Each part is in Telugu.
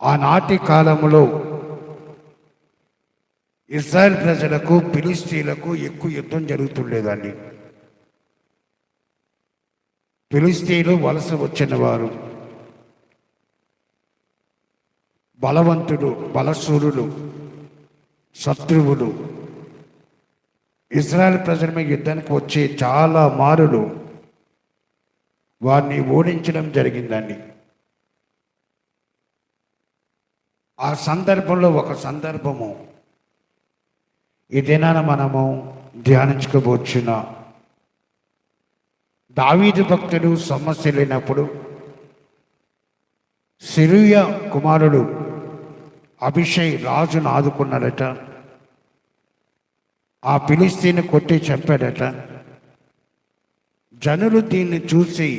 ఆనాటి కాలంలో ఇజ్రాయెల్ ప్రజలకు ఫిలిస్తీన్లకు ఎక్కువ యుద్ధం జరుగుతుండేదండి. ఫిలిస్తీన్లు వలస వచ్చిన వారు, బలవంతులు, బలశూరులు, శత్రువులు ఇజ్రాయెల్ ప్రజల మీద యుద్ధానికి వచ్చే చాలా మారులు వారిని ఓడించడం జరిగిందండి. ఆ సందర్భంలో ఒక సందర్భము ఈ దినాన మనము ధ్యానించుకోవచ్చున. దావీదు భక్తుడు సమస్య లేనప్పుడు సిరియా కుమారుడు అభిషై రాజును ఆదుకున్నాడట. ఆ ఫిలిస్తీని కొట్టి చంపాడట. జనులు దీన్ని చూసి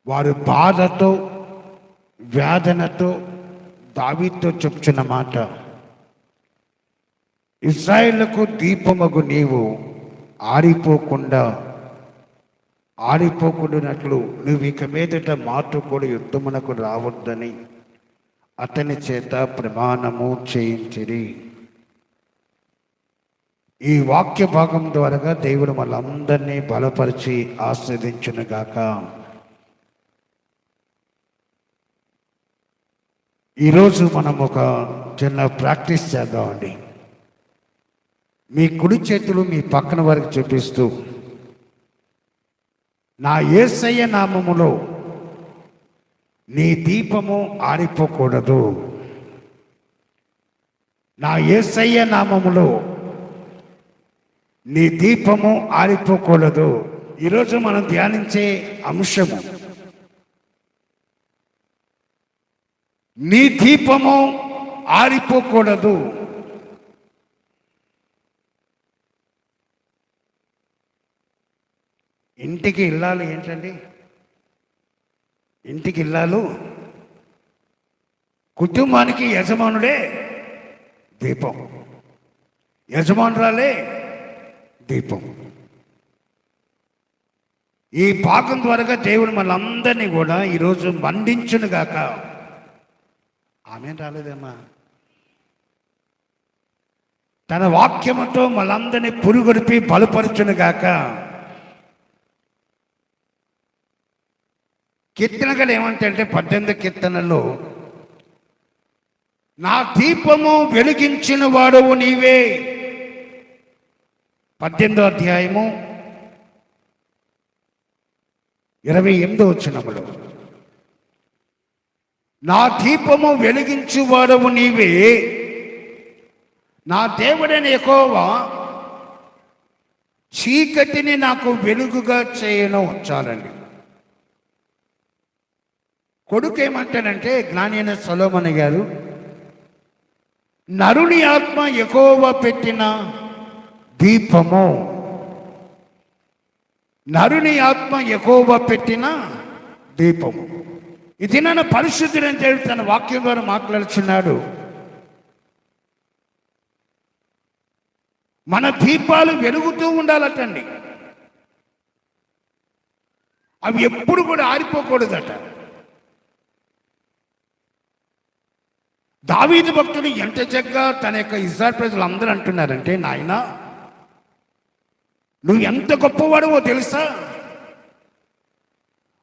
వారు బాధతో వేదనతో దావీదుతో చెప్తున్న మాట, ఇశ్రాయేలుకు దీపమగు నీవు ఆరిపోకుండానట్లు నువ్వు ఇక మీదట మాతో కూడా యుద్ధమునకు రావద్దని అతని చేత ప్రమాణము చేయించిరి. ఈ వాక్య భాగం ద్వారా దేవుడు మనందరినీ బలపరిచి ఆస్వాదించునుగాక. ఈరోజు మనం ఒక చిన్న ప్రాక్టీస్ చేద్దామండి. మీ కుడి చేతులు మీ పక్కన వారికి చూపిస్తూ, నా యేసయ్య నామములో నీ దీపము ఆరిపోకూడదు. నా యేసయ్య నామములో నీ దీపము ఆరిపోకూడదు. ఈరోజు మనం ధ్యానించే అంశము, నీ దీపము ఆరిపోకూడదు. ఇంటికి ఇల్లాలు ఏంటండి? ఇంటికి ఇల్లాలు కుటుంబానికి యజమానుడే దీపం, యజమానురాలే దీపం. ఈ భాగం ద్వారా దేవుడు మనందరినీ కూడా ఈరోజు మండించునుగాక. ఆమె రాలేదమ్మా. తన వాక్యముతో మనందరినీ పురుగొడిపి బలపరచునుగాక. కీర్తనలు ఏమంటే 18 కీర్తనలో, నా దీపము వెలిగించిన వాడవు నీవే. 18వ అధ్యాయము 28వ వచనములో, నా దీపము వెలిగించువాడవు నీవే, నా దేవుడైన యెహోవా చీకటిని నాకు వెలుగుగా చేయను. చాలండి. కొడుకు ఏమంటాడంటే, జ్ఞాని అయిన సొలొమోను గారు, నరుని ఆత్మ యెహోవా పెట్టిన దీపము, నరుని ఆత్మ యెహోవా పెట్టిన దీపము. ఇది నన్ను పరిశుద్ధుడని చెప్పి తన వాక్యం ద్వారా మాట్లాడుచున్నాడు. మన దీపాలు వెలుగుతూ ఉండాలటండి. అవి ఎప్పుడు కూడా ఆరిపోకూడదట. దావీదు భక్తుడు ఎంత చక్కగా తన యొక్క ఇశ్రాయేలు ప్రజలు అందరూ అంటున్నారంటే, నాయనా నువ్వు ఎంత గొప్పవాడవో తెలుసా,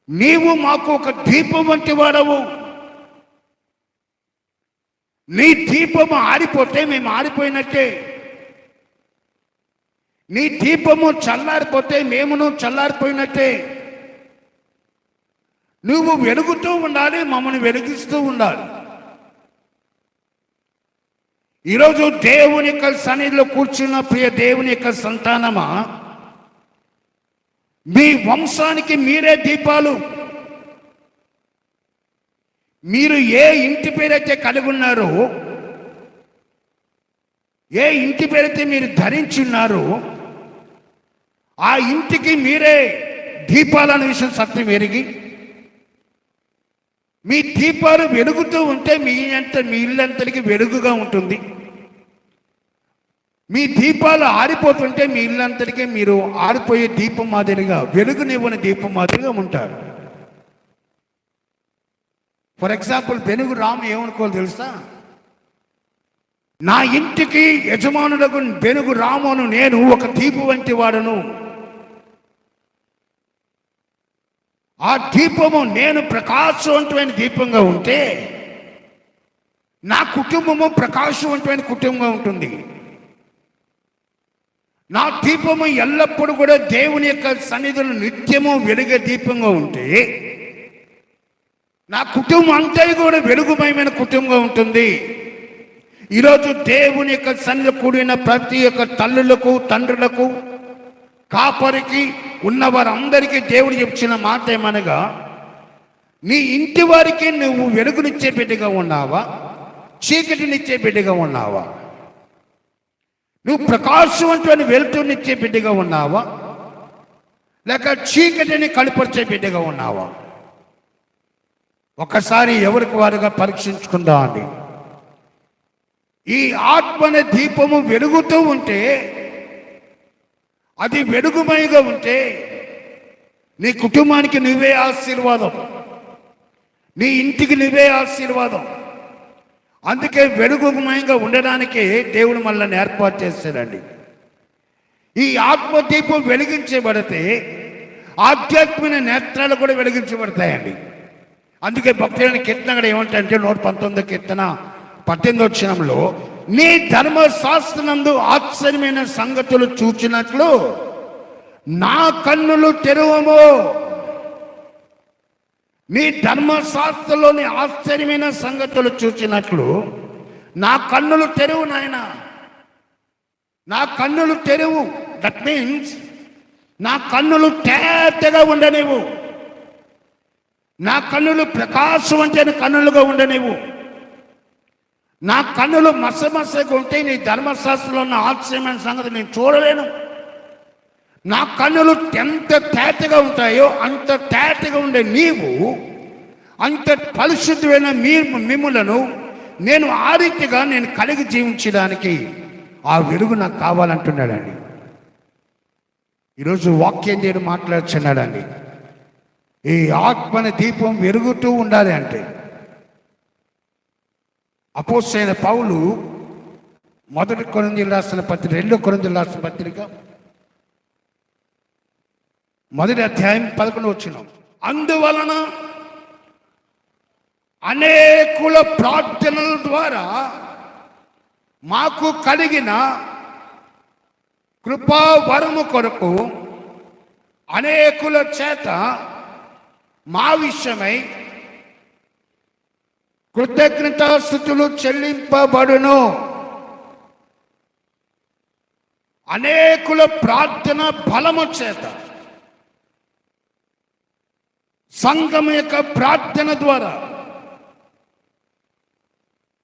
నీవు మాకు ఒక దీపం వంటి వాడవు. నీ దీపము ఆరిపోతే మేము ఆరిపోయినట్టే. నీ దీపము చల్లారిపోతే మేమును చల్లారిపోయినట్టే. నువ్వు వెలుగుతూ ఉండాలి, మమ్మల్ని వెలిగిస్తూ ఉండాలి. ఈరోజు దేవుని యొక్క సన్నిధిలో కూర్చున్న ప్రియ దేవుని యొక్క సంతానమా, మీ వంశానికి మీరే దీపాలు. మీరు ఏ ఇంటి పేరైతే కలిగి ఉన్నారో, ఏ ఇంటి పేరైతే మీరు ధరించున్నారో, ఆ ఇంటికి మీరే దీపాలనే విషయం సత్యం ఎరిగి, మీ దీపాలు వెలుగుతూ ఉంటే మీ ఇల్లంతటికి వెలుగుగా ఉంటుంది. మీ దీపాలు ఆరిపోతుంటే మీ ఇల్లంతటికి మీరు ఆరిపోయే దీపం మాదిరిగా, వెలుగునివ్వని దీపం మాదిరిగా ఉంటారు. ఫర్ ఎగ్జాంపుల్ బెనుగు రాము ఏమనుకోవాలి తెలుసా? నా ఇంటికి యజమానులకు బెనుగు రామును నేను ఒక దీపు వంటి వాడను. ఆ దీపము నేను ప్రకాశవంతమైన దీపంగా ఉంటే నా కుటుంబము ప్రకాశవంతమైన కుటుంబంగా ఉంటుంది. నా దీపము ఎల్లప్పుడూ కూడా దేవుని యొక్క సన్నిధిలో నిత్యము వెలుగే దీపంగా ఉంటే నా కుటుంబం అంతా కూడా వెలుగుమయమైన కుటుంబంగా ఉంటుంది. ఈరోజు దేవుని యొక్క సన్నిధిలో కూడిన ప్రతి ఒక్క తల్లులకు, తండ్రులకు, కాపరికి ఉన్న వారందరికీ దేవుడు చెప్పిన మాట ఏమనగా, నీ ఇంటి వారికి నువ్వు వెలుగునిచ్చే బిడ్డగా ఉన్నావా, చీకటినిచ్చే బిడ్డగా ఉన్నావా? నువ్వు ప్రకాశవంతమైన వెలుతురునిచ్చే బిడ్డగా ఉన్నావా, లేక చీకటిని కలుపరిచే బిడ్డగా ఉన్నావా? ఒకసారి ఎవరికి వారుగా పరీక్షించుకుందాం అండి. ఈ ఆత్మనే దీపము వెలుగుతూ ఉంటే, అది వెలుగుమయగా ఉంటే నీ కుటుంబానికి నువ్వే ఆశీర్వాదం, నీ ఇంటికి నువ్వే ఆశీర్వాదం. అందుకే వెలుగుమయంగా ఉండడానికి దేవుడు మనల్ని ఏర్పాటు చేశాడండి. ఈ ఆత్మదీపం వెలిగించబడితే ఆధ్యాత్మిక నేత్రాలు కూడా వెలిగించబడతాయండి. అందుకే భక్తులైన కీర్తన కూడా ఏమంటాయంటే 119 కీర్తన 18వ వచనంలో, నీ ధర్మశాస్త్రనందు ఆశ్చర్యమైన సంగతులు చూచినట్లు నా కన్నులు తెరువము. నీ ధర్మశాస్త్రంలోని ఆశ్చర్యమైన సంగతులు చూచినట్లు నా కన్నులు తెరువు నాయన, నా కన్నులు తెరువు. దట్ మీన్స్ నా కన్నులు తేటగా ఉండనివ్వు, నా కన్నులు ప్రకాశవంతమైన కన్నులుగా ఉండనివ్వు. నా కన్నులు మసమసగా ఉంటే నీ ధర్మశాస్త్రంలో ఉన్న ఆశ్చర్యమైన సంగతి నేను చూడలేను. నా కన్నులు ఎంత తేటగా ఉంటాయో అంత తేటగా ఉండే నీవు, అంత పరిశుద్ధమైన మిమ్ములను నేను ఆ రీతిగా నేను కలిగి జీవించడానికి ఆ వెలుగు నాకు కావాలంటున్నాడండి. ఈరోజు వాక్యం చేయడం మాట్లాడుతున్నాడండి. ఈ ఆత్మని దీపం వెలుగుతూ ఉండాలి అంటే, అపోస్తలుడైన పౌలు 1 కొరింథీయులకు రాసిన పత్రిక, 2 కొరింథీయులకు రాసిన పత్రిక 1వ అధ్యాయం 11వ వచనం, అందువలన అనేకుల ప్రార్థనల ద్వారా మాకు కలిగిన కృపావరము కొరకు అనేకుల చేత మా విషయమై కృతజ్ఞతాస్తుతులు చెల్లింపబడును. అనేకుల ప్రార్థన బలము చేత, సంఘం యొక్క ప్రార్థన ద్వారా,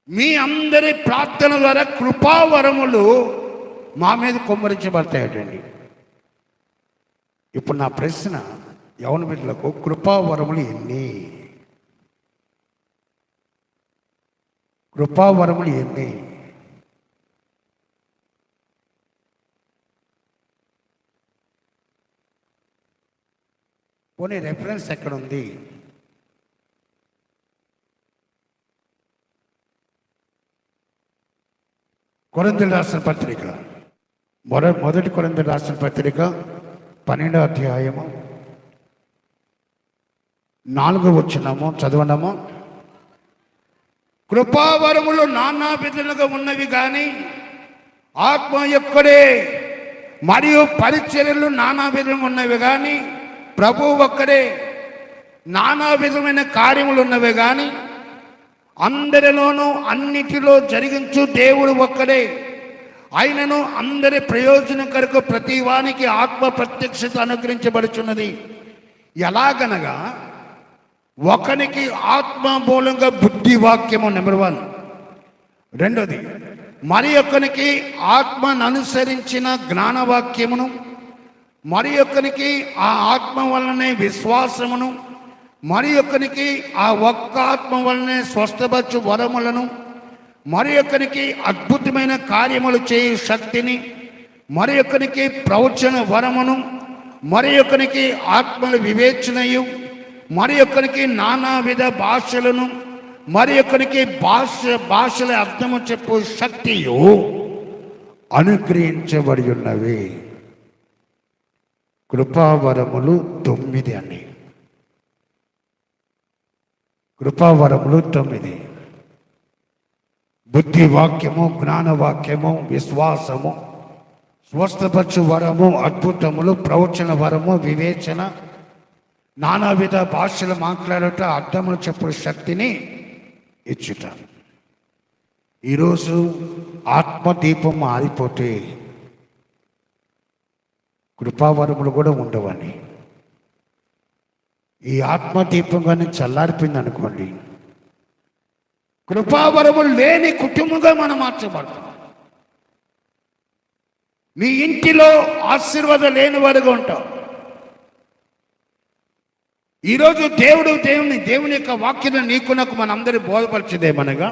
మీ అందరి ప్రార్థన ద్వారా కృపావరములు మా మీద కుమ్మరించబడతాయటండి. ఇప్పుడు నా ప్రశ్న, యవన బిడ్డలకు కృపావరములు ఎన్ని? కృపావరములు ఎన్ని? పోనీ రెఫరెన్స్ ఎక్కడ ఉంది? కొరింథీయులకు రాసిన పత్రిక, 1 కొరింథీయులకు రాసిన పత్రిక 12వ అధ్యాయము 4వ వచనము చదవడము. కృపావరములు నానా విధులుగా ఉన్నవి కానీ ఆత్మ ఒక్కడే, మరియు పరిచర్యలు నానా విధంగా ఉన్నవి కానీ ప్రభు ఒక్కడే. నానా విధమైన కార్యములు ఉన్నవి కానీ అందరిలోనూ అన్నిటిలో జరిగించు దేవుడు ఒక్కడే. ఆయనను అందరి ప్రయోజనం కొరకు ప్రతి వానికి ఆత్మ ప్రత్యక్షత అనుగ్రహించబడుచున్నది. ఎలాగనగా ఒకనికి ఆత్మ మూలంగా బుద్ధి వాక్యము నెంబర్ 1. రెండోది, మరి ఒకనికి ఆత్మను అనుసరించిన జ్ఞానవాక్యమును, మరి ఒకనికి ఆ ఆత్మ వలనే విశ్వాసమును, మరి ఒకనికి ఆ ఒక్క ఆత్మ వలనే స్వస్థపరచు వరములను, మరి ఒకనికి అద్భుతమైన కార్యములు చేయు శక్తిని, మరి ఒకనికి ప్రవచన వరమును, మరి ఒకనికి ఆత్మల వివేచనయు, మరి ఒకరికి నానా విధ భాషలను, మరి ఒకరికి భాషల అర్థము చెప్పు శక్తియు అనుగ్రహించబడి ఉన్నవి. కృపావరములు 9 అండి. కృపావరములు 9: బుద్ధి వాక్యము, జ్ఞానవాక్యము, విశ్వాసము, స్వస్థపరచు వరము, అద్భుతములు, ప్రవచన వరము, వివేచన, నానావిధ భాషలు మాట్లాడుట, అర్థములు చెప్పు శక్తిని ఇచ్చుట. ఈరోజు ఆత్మదీపం ఆరిపోతే కృపావరములు కూడా ఉండవని. ఈ ఆత్మదీపం కానీ చల్లారిపోయింది అనుకోండి, కృపావరములు లేని కుటుంబంగా మనం మార్చబడతాం. నీ ఇంటిలో ఆశీర్వాదం లేని వారుగా ఉంటావు. ఈరోజు దేవుని యొక్క వాక్యం నీకు మనందరి బోధపరిచేదేమనగా,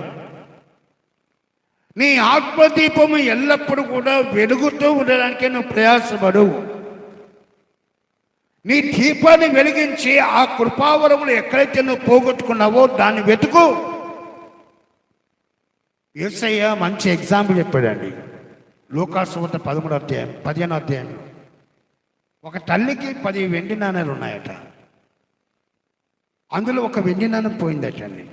నీ ఆత్మదీపము ఎల్లప్పుడూ కూడా వెలుగుతూ ఉండడానికే నువ్వు ప్రయాసపడు. నీ దీపాన్ని వెలిగించి ఆ కృపావరములు ఎక్కడైతే నువ్వు పోగొట్టుకున్నావో దాన్ని వెతుకు. యేసయ్య మంచి ఎగ్జాంపుల్ చెప్పాడండి. లూకాసు వార్త 15వ అధ్యాయంలో ఒక తల్లికి 10 వెండి నాణాలు ఉన్నాయట. అందులో ఒక వెండి నాణం పోయిందటండి.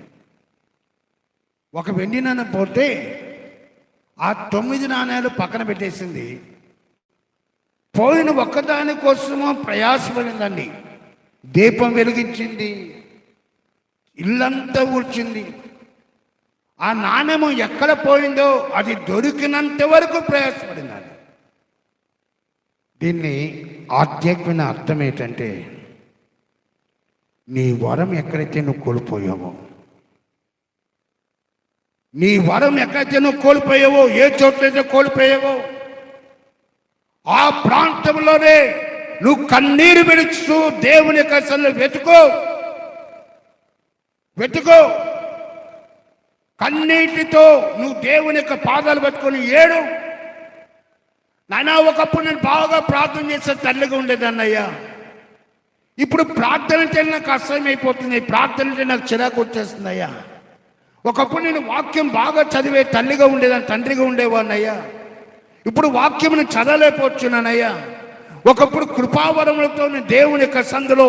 ఒక వెండి నాణం పోతే ఆ 9 నాణాలు పక్కన పెట్టేసింది. పోయిన ఒక్కదాని కోసమో ప్రయాసపడిందండి. దీపం వెలిగించింది, ఇల్లంతా ఊడ్చింది. ఆ నాణ్యము ఎక్కడ పోయిందో అది దొరికినంత వరకు ప్రయాసపడిందండి. దీన్ని ఆధ్యాత్మిక అర్థం ఏంటంటే, నీ వరం ఎక్కడైతే నువ్వు కోల్పోయావో, నీ వరం ఎక్కడైతే నువ్వు కోల్పోయావో, ఏ చోట్లయితే కోల్పోయావో ఆ ప్రాంతంలోనే నువ్వు కన్నీరు విడుస్తూ దేవుని యొక్క సన్నిధిలో వెతుకో. కన్నీటితో నువ్వు దేవుని యొక్క పాదాలు పట్టుకొని ఏడు. నాయనా, ఒకప్పుడు నేను బాగా ప్రార్థన చేసే తల్లిగా ఉండేదన్నయ్యా. ఇప్పుడు ప్రార్థన అంటే నాకు అసహ్యమైపోతుంది. ప్రార్థన అంటే నాకు చిరాకు వచ్చేస్తుంది అయ్యా. ఒకప్పుడు నేను వాక్యం బాగా చదివే తల్లిగా ఉండేదాన్ని, తండ్రిగా ఉండేవాడినయ్యా. ఇప్పుడు వాక్యం నేను చదవలేకపోతున్నానయ్యా. ఒకప్పుడు కృపావరములతో నేను దేవుని యొక్క సందులో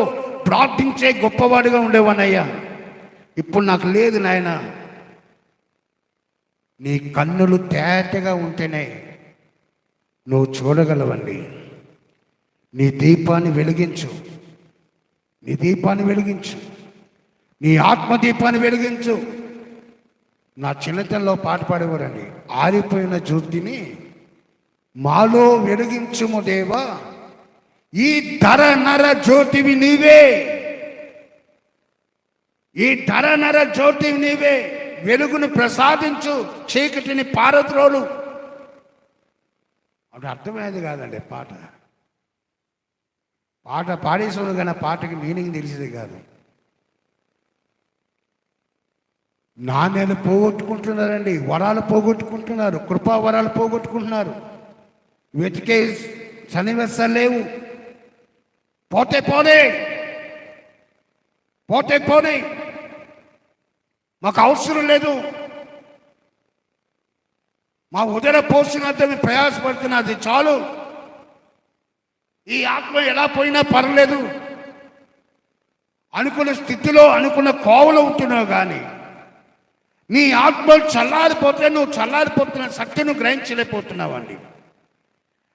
ప్రార్థించే గొప్పవాడిగా ఉండేవానయ్యా. ఇప్పుడు నాకు లేదు నాయన. నీ కన్నులు తేటగా ఉంటేనే నువ్వు చూడగలవండి. నీ దీపాన్ని వెలిగించు, నీ దీపాన్ని వెలిగించు, నీ ఆత్మదీపాన్ని వెలిగించు. నా చిన్నతనంలో పాట పాడేవారండి. ఆరిపోయిన జ్యోతిని మాలో వెలిగించుము దేవా, ఈ ధర నర జ్యోతివి నీవే, ఈ ధర నర జ్యోతివి నీవే. వెలుగును ప్రసాదించు, చీకటిని పారద్రోలు. అది అర్థమయ్యేది కాదండి. పాట పాడేసేవాడు కానీ పాటకి మీనింగ్ తెలిసేది కాదు. నాణ్యాలు పోగొట్టుకుంటున్నారండి, వరాలు పోగొట్టుకుంటున్నారు, కృపా వరాలు పోగొట్టుకుంటున్నారు. వెతికే సన్నివేశాలు లేవు. పోతే పోనే, మాకు అవసరం లేదు. మా ఉదర పోషణతో మేము ప్రయాసపడుతున్నది చాలు. ఈ ఆత్మ ఎలా పోయినా పర్లేదు అనుకున్న స్థితిలో, అనుకున్న కోవలో ఉంటున్నావు. కానీ నీ ఆత్మ చల్లారిపోతే నువ్వు చల్లారిపోతున్న శక్తిని గ్రహించలేకపోతున్నావు అండి.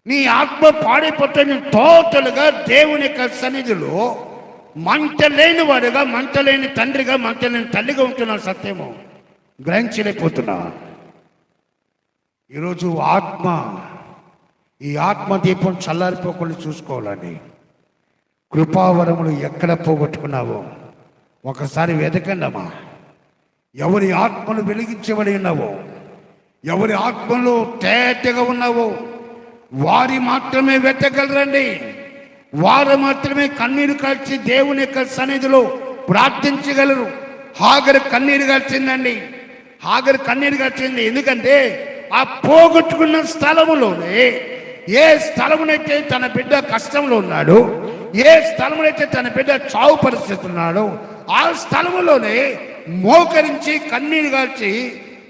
నీ ఆత్మ పాడైపోతే నువ్వు టోటల్గా దేవుని యొక్క సన్నిధిలో మంట లేని వాడుగా, మంట లేని తండ్రిగా, మంట లేని తల్లిగా ఉంటున్నావు. సత్యము గ్రహించలేకపోతున్నావు. ఈరోజు ఈ ఆత్మదీపం చల్లారిపోకుండా చూసుకోవాలండి. కృపావరములు ఎక్కడ పోగొట్టుకున్నావో ఒకసారి వెతకండమ్మా. ఎవరి ఆత్మను వెలిగించబడి ఉన్నావో, ఎవరి ఆత్మలో తేటగా ఉన్నావో వారి మాత్రమే వెతకగలరండి. వారు మాత్రమే కన్నీరు కాల్చి దేవుని యొక్క సన్నిధిలో ప్రార్థించగలరు. హాగరు కన్నీరు కాల్చిందండి. హాగరు కన్నీరు కాల్చింది ఎందుకంటే ఆ పోగొట్టుకున్న స్థలములోనే, ఏ స్థలమునైతే తన బిడ్డ కష్టంలో ఉన్నాడో, ఏ స్థలమునైతే తన బిడ్డ చావు పరిస్థితి ఉన్నాడో, ఆ స్థలములోనే మోకరించి కన్నీరు గార్చి,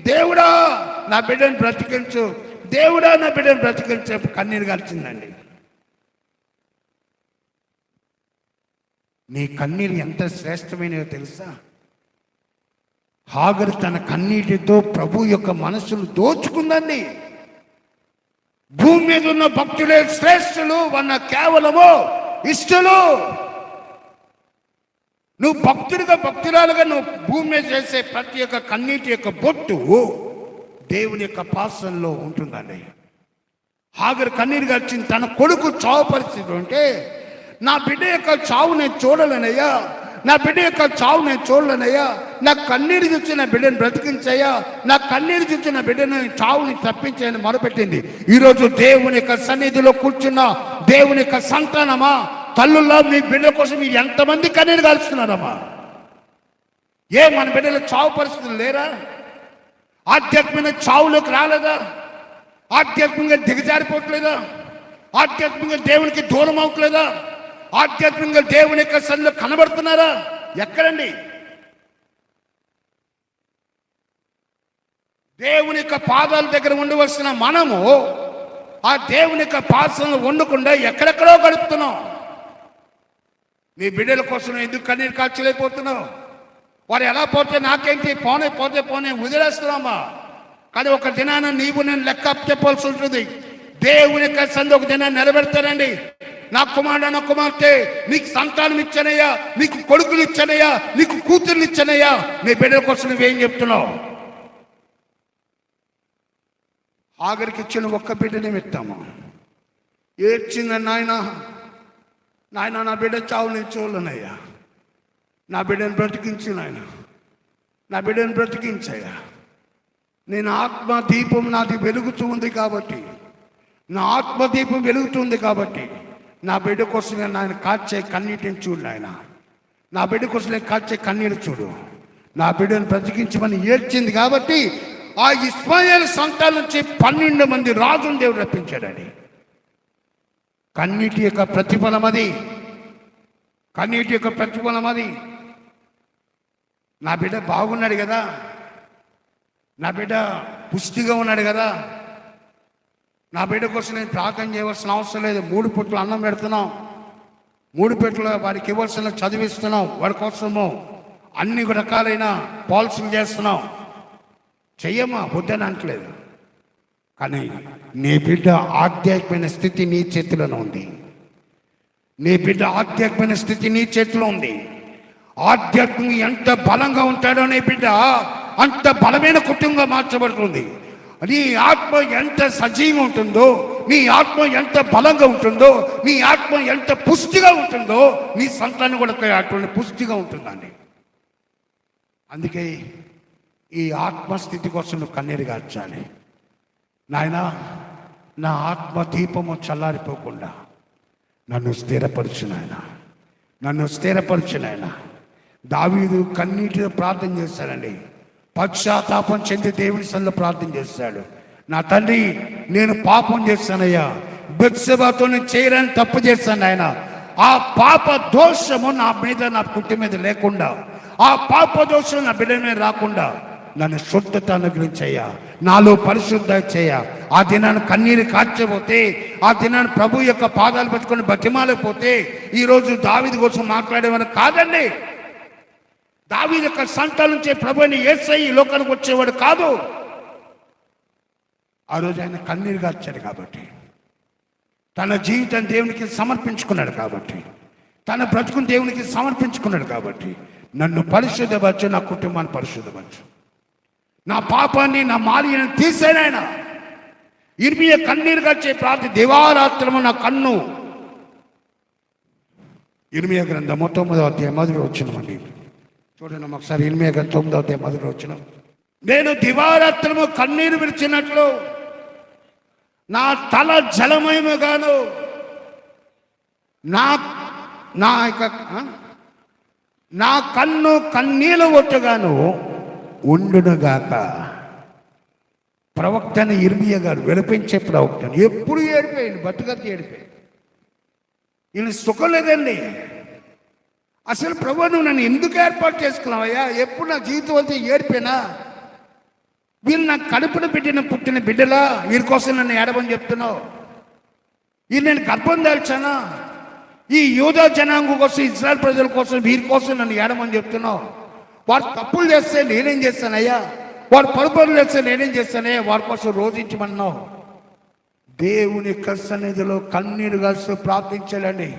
దేవుడా నా బిడ్డను బ్రతికించు, దేవుడా నా బిడ్డను బ్రతికించు కన్నీరు గార్చిందండి. నీ కన్నీరు ఎంత శ్రేష్టమైనదో తెలుసా? హాగరు తన కన్నీటితో ప్రభు యొక్క మనసును దోచుకుందండి. భూమి మీద ఉన్న భక్తులే శ్రేష్ఠులు, వన్న కేవలము ఇష్టలు. నువ్వు భక్తురాలుగా నువ్వు భూమి మీద చేసే ప్రతి ఒక్క కన్నీటి యొక్క బొట్టు దేవుని యొక్క పాసంలో ఉంటుందండి. హాగరు కన్నీరు గార్చింది. తన కొడుకు చావు పరిస్థితి ఉంటే, నా బిడ్డ యొక్క చావు నేను చూడలేనయ్యా, నా బిడ్డ యొక్క చావు నేను చూడలేనయ్యా, నా కన్నీరు చూసి నా బిడ్డను బ్రతికించయ్యా, నా కన్నీరు చూసి నా బిడ్డను చావుని తప్పించని మొదలుపెట్టింది. ఈరోజు దేవుని యొక్క సన్నిధిలో కూర్చున్న దేవుని యొక్క సంతానమా, తల్లుల్లో మీ బిడ్డ కోసం మీరు ఎంతమంది కన్నీరు కాల్స్తున్నారమ్మా? మన బిడ్డల చావు పరిస్థితులు లేరా? ఆధ్యాత్మిక చావులోకి రాలేదా? ఆధ్యాత్మికంగా దిగజారిపోవట్లేదా? ఆధ్యాత్మికంగా దేవునికి దూరం అవట్లేదా? ఆధ్యాత్మికంగా దేవుని యొక్క సన్నిధిలో కనబడుతున్నారా? ఎక్కడండి? దేవుని యొక్క పాదాల దగ్గర ఉండవలసిన మనము ఆ దేవుని యొక్క పాదాలను ఉండకుండా ఎక్కడెక్కడో గడుపుతున్నాం. నీ బిడ్డల కోసం ఎందుకు కన్నీరు కాల్చలేకపోతున్నావు? వారు ఎలా పోతే నాకేంటి, పోతే వదిలేస్తున్నామా? కానీ ఒక దినాన నీవు నేను లెక్క చెప్పాల్సి ఉంటుంది. దేవుని యొక్క సన్నిధి ఒక దినాన్ని నిలబెడతానండి. నా కుమారుడు, నా కుమార్తె, నీకు సంతానం ఇచ్చానయ్యా, నీకు కొడుకులు ఇచ్చానయ్యా, నీకు కూతుర్లు ఇచ్చానయ్యా, నీ బిడ్డల కోసం నువ్వేం చెప్తున్నావు? ఆఖరికి ఇచ్చిన ఒక్క బిడ్డనే పెట్టాము. ఏడ్చింది, నాయన నా బిడ్డ చావు నేను చూడలేనయ్యా, నా బిడ్డను బ్రతికించు నాయన, నా బిడ్డను బ్రతికించయ్యా. నేను ఆత్మ దీపం నాది వెలుగుతూ ఉంది కాబట్టి, నా ఆత్మదీపం వెలుగుతుంది కాబట్టి నా బిడ్డ కోసం నేను కాచే కన్నీటిని చూడు నాయన, నా బిడ్డ కోసం నేను కాచే కన్నీరు చూడు, నా బిడ్డను బ్రతికించమని ఏడ్చింది కాబట్టి ఆ ఇస్మాయేలు సంతానం నుంచి 12 మంది రాజును దేవుడు రప్పించాడని. కన్నీటి యొక్క ప్రతిఫలం అది, కన్నీటి యొక్క ప్రతిఫలం అది. నా బిడ్డ బాగున్నాడు కదా, నా బిడ్డ పుష్టిగా ఉన్నాడు కదా, నా బిడ్డ కోసం నేను ప్రార్థన చేయవలసిన అవసరం లేదు. 3 పూటలు అన్నం పెడుతున్నాం, 3 పూటలు వాడికి ఇవ్వాల్సిన చదివిస్తున్నాం, వాడి కోసము అన్ని రకాలైన పాలసీలు చేస్తున్నాం. చెయ్యమా, వద్దని అనట్లేదు. కానీ నీ బిడ్డ ఆధ్యాత్మిక స్థితి నీ చేతిలోనే ఉంది. నీ బిడ్డ ఆధ్యాత్మిక స్థితి నీ చేతిలో ఉంది. ఆధ్యాత్మికంగా ఎంత బలంగా ఉంటాడో నీ బిడ్డ అంత బలమైన కుటుంబంగా మార్చబడుతుంది. నీ ఆత్మ ఎంత సజీవంగా ఉంటుందో, నీ ఆత్మ ఎంత బలంగా ఉంటుందో, నీ ఆత్మ ఎంత పుష్టిగా ఉంటుందో, నీ సంతానం కూడా అటువంటి పుష్టిగా ఉంటుందండి. అందుకే ఈ ఆత్మస్థితి కోసం నువ్వు కన్నీరు గార్చాలి. నాయనా, నా ఆత్మ దీపము చల్లారిపోకుండా నన్ను స్థిరపరచు నాయన, నన్ను స్థిరపరచు నాయన. దావీదు కన్నీటితో ప్రార్థన చేశాడండి. పశ్చాత్తాపం చెంది దేవుని సన్నిధిలో ప్రార్థన చేశాడు. నా తండ్రి, నేను పాపం చేశానయ్యా, బెత్షెబాతో నేను చేయడానికి తప్పు చేశాను ఆయన. ఆ పాప దోషము నా మీద, నా కుటుంబం మీద లేకుండా, ఆ పాప దోషం నా బిడ్డ మీద రాకుండా నన్ను శుద్ధత అనుగ్రహించయ్యా, నాలో పరిశుద్ధ చేయ. ఆ దినాన్ని కన్నీరు కార్చబోతే, ఆ దినాన్ని ప్రభు యొక్క పాదాలు పెట్టుకొని బతిమాలపోతే ఈరోజు దావీదు కోసం మాట్లాడేవాడు కాదండి. దావీదు యొక్క సంతానం నుంచి ప్రభుని యేసయ్య ఈ లోకానికి వచ్చేవాడు కాదు. ఆ రోజు ఆయన కన్నీరు కార్చాడు కాబట్టి, తన జీవితం దేవునికి సమర్పించుకున్నాడు కాబట్టి, తన బ్రతుకుని దేవునికి సమర్పించుకున్నాడు కాబట్టి, నన్ను పరిశుద్ధపరచు, నా కుటుంబాన్ని పరిశుద్ధపరచు, నా పాపాన్ని, నా మాలిన్యాన్ని తీసేనాయన. ఇర్మియా కన్నీరు కార్చే ప్రార్థన, దివారాత్రము నా కన్ను. ఇర్మియా గ్రంథం 9వ అధ్యాయం 1వ వచనం. చూడండి ఒకసారి, ఇర్మియా గ్రంథం 9వ అధ్యాయం 1వ వచనం. నేను దివారాత్రము కన్నీరు విడిచినట్లు నా తల జలమయముగాను నా కన్ను కన్నీళ్ళు ఒట్టుగాను ఉండునుగాక. ప్రవక్తని ఇర్మియా గారు, విలపించే ప్రవక్తను, ఎప్పుడు ఏడిపోయింది, బతుకత్తి ఏడిపోయింది. ఈయన సుఖం లేదండి. అసలు ప్రభు నువ్వు నన్ను ఎందుకు ఏర్పాటు చేసుకున్నావయ్యా? ఎప్పుడు నా జీవితం అంతా ఏడిపోయినా, వీళ్ళు నాకు కడుపున పుట్టిన బిడ్డలా, వీరి కోసం నన్ను ఏడమని చెప్తున్నావు. వీళ్ళు నేను గర్భం దాల్చానా? ఈ యూదా జనాంగం కోసం, ఇజ్రాయెల్ ప్రజల కోసం, వీరి కోసం నన్ను ఏడమని చెప్తున్నావు. వారు తప్పులు చేస్తే నేనేం చేస్తానయ్యా? వారు పొరపాట్లు చేస్తే నేనేం చేస్తానయ్యా? వారి కోసం రోధించమన్నావు. దేవుని సన్నిధిలో కన్నీరు కలిసి ప్రార్థించాలండి.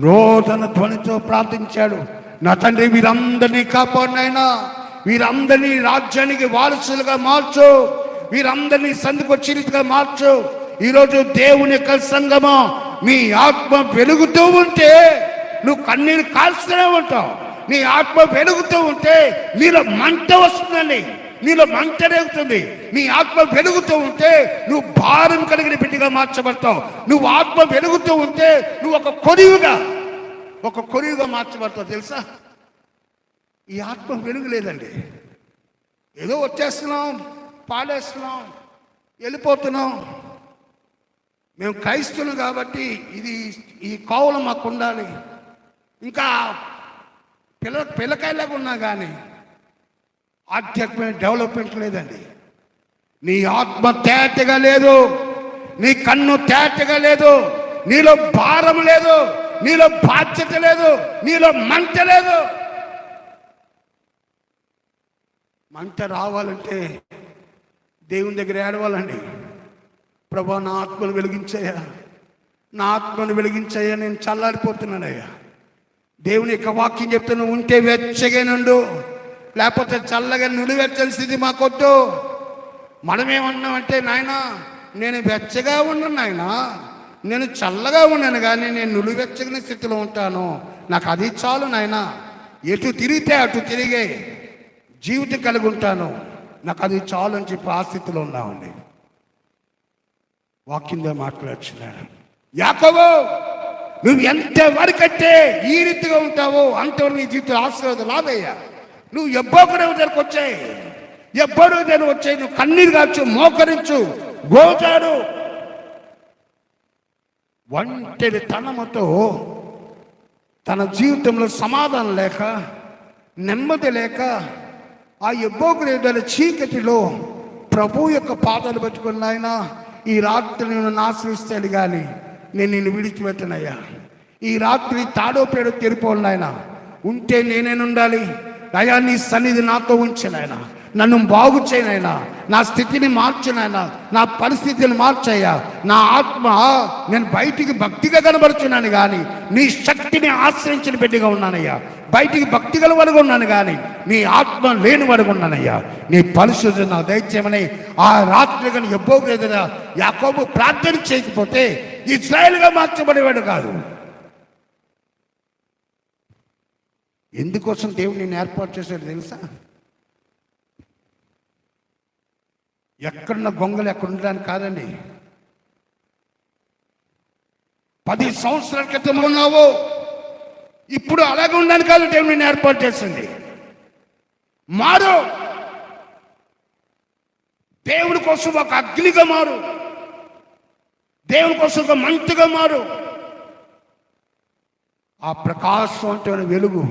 రోదన ధ్వనితో ప్రార్థించాడు. నా తండ్రి, వీరందరినీ కాపాడినైనా, వీరందరినీ రాజ్యానికి వారసులుగా మార్చు, వీరందరినీ సందుకొచ్చి రీతిగా మార్చు. ఈరోజు దేవుని యొక్క సంగమా, మీ ఆత్మ వెలుగుతూ ఉంటే నువ్వు కన్నీరు కాల్స్తూనే ఉంటావు. నీ ఆత్మ వెలుగుతూ ఉంటే నీలో మంట వస్తుందండి, నీలో మంట రేగుతుంది. నీ ఆత్మ వెలుగుతూ ఉంటే నువ్వు భారం కలిగిన బిడ్డగా మార్చబడతావు. నువ్వు ఆత్మ వెలుగుతూ ఉంటే నువ్వు ఒక కొరివిగా మార్చబడతావు. తెలుసా? ఈ ఆత్మ వెలుగు లేదండి. ఏదో వచ్చేస్తున్నాం, పాడేస్తున్నాం, వెళ్ళిపోతున్నాం. మేము క్రైస్తవులు కాబట్టి ఈ కోవలు మాకు ఉండాలి. ఇంకా పిల్లకాయలాగా ఉన్నా కానీ ఆధ్యాత్మిక డెవలప్మెంట్ లేదండి. నీ ఆత్మ తేటగా లేదు, నీ కన్ను తేటగా లేదు, నీలో భారం లేదు, నీలో బాధ్యత లేదు, నీలో మంట లేదు. మంట రావాలంటే దేవుని దగ్గర ఏడవాలండి. ప్రభా, నా ఆత్మను వెలిగించయ్యా, నా ఆత్మను వెలిగించయ్యా, నేను చల్లారిపోతున్నానయ్యా. దేవుని యొక్క వాక్యం చెప్తే నువ్వు ఉంటే వెచ్చగా నుండు, లేకపోతే చల్లగా నులివెచ్చని స్థితి మాకొద్దు. మనమేమన్నామంటే, నాయనా నేను వెచ్చగా ఉన్నాను, నాయనా నేను చల్లగా ఉన్నాను, కానీ నేను నులివెచ్చని స్థితిలో ఉంటాను, నాకు అది చాలు నాయనా. ఎటు తిరిగితే అటు తిరిగే జీవితం కలిగి ఉంటాను, నాకు అది చాలు అని చెప్పి ఆ స్థితిలో ఉన్నామండి. వాక్యంలో మాట్లాడుచున్నాడు. యాకోబు, నువ్వు ఎంత వరకంటే ఈ రీతిగా ఉంటావో అంతవరకు నీ జీవితం ఆశీర్వాదం లాభయ్యా. నువ్వు ఎబ్బోకడే దగ్గరకు వచ్చాయి, ఎబ్బడో దగ్గర వచ్చాయి, నువ్వు కన్నీరు కాచు, మోకరించు, గోచాడు. ఒంటరి తనముతో తన జీవితంలో సమాధానం లేక, నెమ్మది లేక, ఆ ఎబ్బోకరేదల చీకటిలో ప్రభు యొక్క పాదాలు పట్టుకున్న ఆయన, ఈ రాత్రి నేను ఆశ్రయిస్తాడు కానీ నేను నిన్ను విడిచిపెట్టనయ్యా. ఈ రాత్రి తాడో పేడో తెరిపోను ఆయన. ఉంటే నేనేనుండాలి అయ్యా, నీ సన్నిధి నాతో ఉంచానైనా, నన్ను బాగు చేయనైనా, నా స్థితిని మార్చునైనా, నా పరిస్థితిని మార్చయ్యా. నా ఆత్మ నేను బయటికి భక్తిగా కనబడుచున్నాను కానీ నీ శక్తిని ఆశ్రయించిన బిడ్డగా ఉన్నానయ్యా. బయటికి భక్తి గలవాడుగా ఉన్నాను కానీ నీ ఆత్మ లేని వాడుగా ఉన్నానయ్యా. నీ పరిశుద్ధి నాకు దయచేయమని ఆ రాత్రి కానీ ఎబ్బోగేదా యాకోబు ప్రార్థన చేయకపోతే ఇశ్రాయేలుగా మార్చబడేవాడు కాదు. ఎందుకోసం దేవుడు నేను ఏర్పాటు చేశాడు తెలుసా? ఎక్కడున్న గొంగలు ఎక్కడ ఉండడానికి కాదండి. 10 సంవత్సరాల క్రితం ఉన్నావు, ఇప్పుడు అలాగే ఉండడానికి కాదు దేవుడు నేను ఏర్పాటు చేసింది. మారు, దేవుడి కోసం ఒక అగ్నిగా మారు, దేవుని కోసం ఒక మంటగా మారు. ఆ ప్రకాశవంతమైన వెలుగు,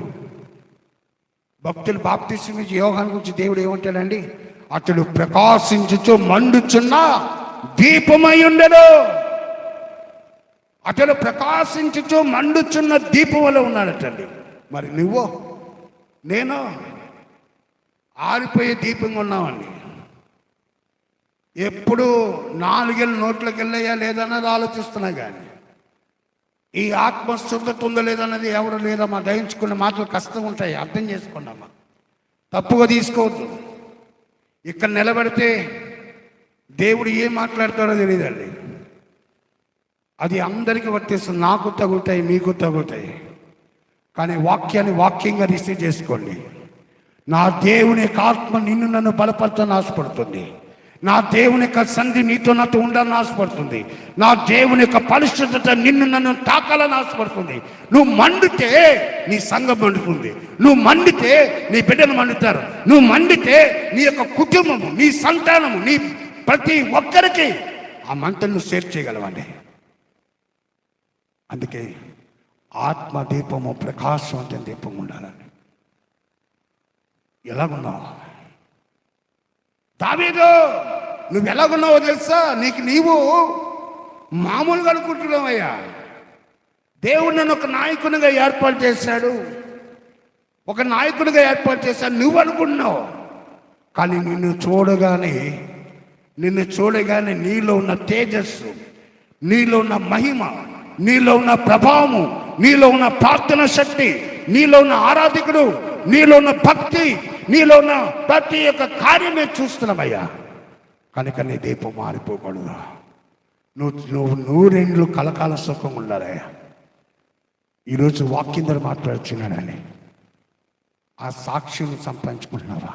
భక్తులు బాప్తిస్మం ఇచ్చి యోహాను గురించి దేవుడు ఏమంటాడండి? అతడు ప్రకాశించుచు మండుచున్న దీపమై ఉండడు. అతడు ప్రకాశించుచు మండుచున్న దీపం వల్ల ఉన్నాడటండి. మరి నువ్వు నేను ఆరిపోయే దీపంగా ఉన్నామండి. ఎప్పుడు 4 నోట్లోకి వెళ్ళాయా లేదన్నది ఆలోచిస్తున్నా కానీ ఈ ఆత్మశుద్ధత ఉందో లేదన్నది ఎవరు లేదమ్మా. దయించుకునే మాటలు కష్టం ఉంటాయి, అర్థం చేసుకున్నామా, తప్పుగా తీసుకోవద్దు. ఇక్కడ నిలబడితే దేవుడు ఏం మాట్లాడతాడో తెలియదండి. అది అందరికీ వర్తిస్తుంది. నాకు తగులుతాయి, మీకు తగులుతాయి. కానీ వాక్యాన్ని వాక్యంగా రిసీవ్ చేసుకోండి. నా దేవుని యొక్క ఆత్మ నిన్ను నన్ను బలపరచని ఆశపడుతుంది. నా దేవుని యొక్క సంధి నీతో నాతో ఉండాలని ఆశపడుతుంది. నా దేవుని యొక్క పరిశుద్ధత నిన్ను నన్ను తాకాలని ఆశపడుతుంది. నువ్వు మండితే నీ సంఘం మండుతుంది. నువ్వు మండితే నీ బిడ్డలు మండుతారు. నువ్వు మండితే నీ యొక్క కుటుంబము, నీ సంతానము, నీ ప్రతి ఒక్కరికి ఆ మంటను షేర్ చేయగలవండి. అందుకే ఆత్మ దీపము ప్రకాశవంతమైన దీపం ఉండాలని. ఎలాగున్నావు దావీదు? నువ్వు ఎలాగున్నావో తెలుసా? నీవు మామూలుగా అనుకుంటున్నావయ్యా. దేవుడు నన్ను ఒక నాయకునిగా ఏర్పాటు చేశాడు, ఒక నాయకునిగా ఏర్పాటు చేశాడు నువ్వు అనుకుంటున్నావు. కానీ నిన్ను చూడగానే నీలో ఉన్న తేజస్సు, నీలో ఉన్న మహిమ, నీలో ఉన్న ప్రభావము, నీలో ఉన్న ప్రార్థన శక్తి, నీలో ఉన్న ఆరాధికుడు, నీలో ఉన్న భక్తి, నీలో ఉన్న ప్రతి ఒక్క కార్యం మేము చూస్తున్నామయ్యా. కనుక నీ దీపం మారిపోకూడదు. నువ్వు నూరేండ్లు కలకాల సుఖం ఉండాలయ్యా. ఈరోజు వాక్యం ద్వారా మాట్లాడుచున్నాడని ఆ సాక్షిని సంపాదించుకుంటున్నావా?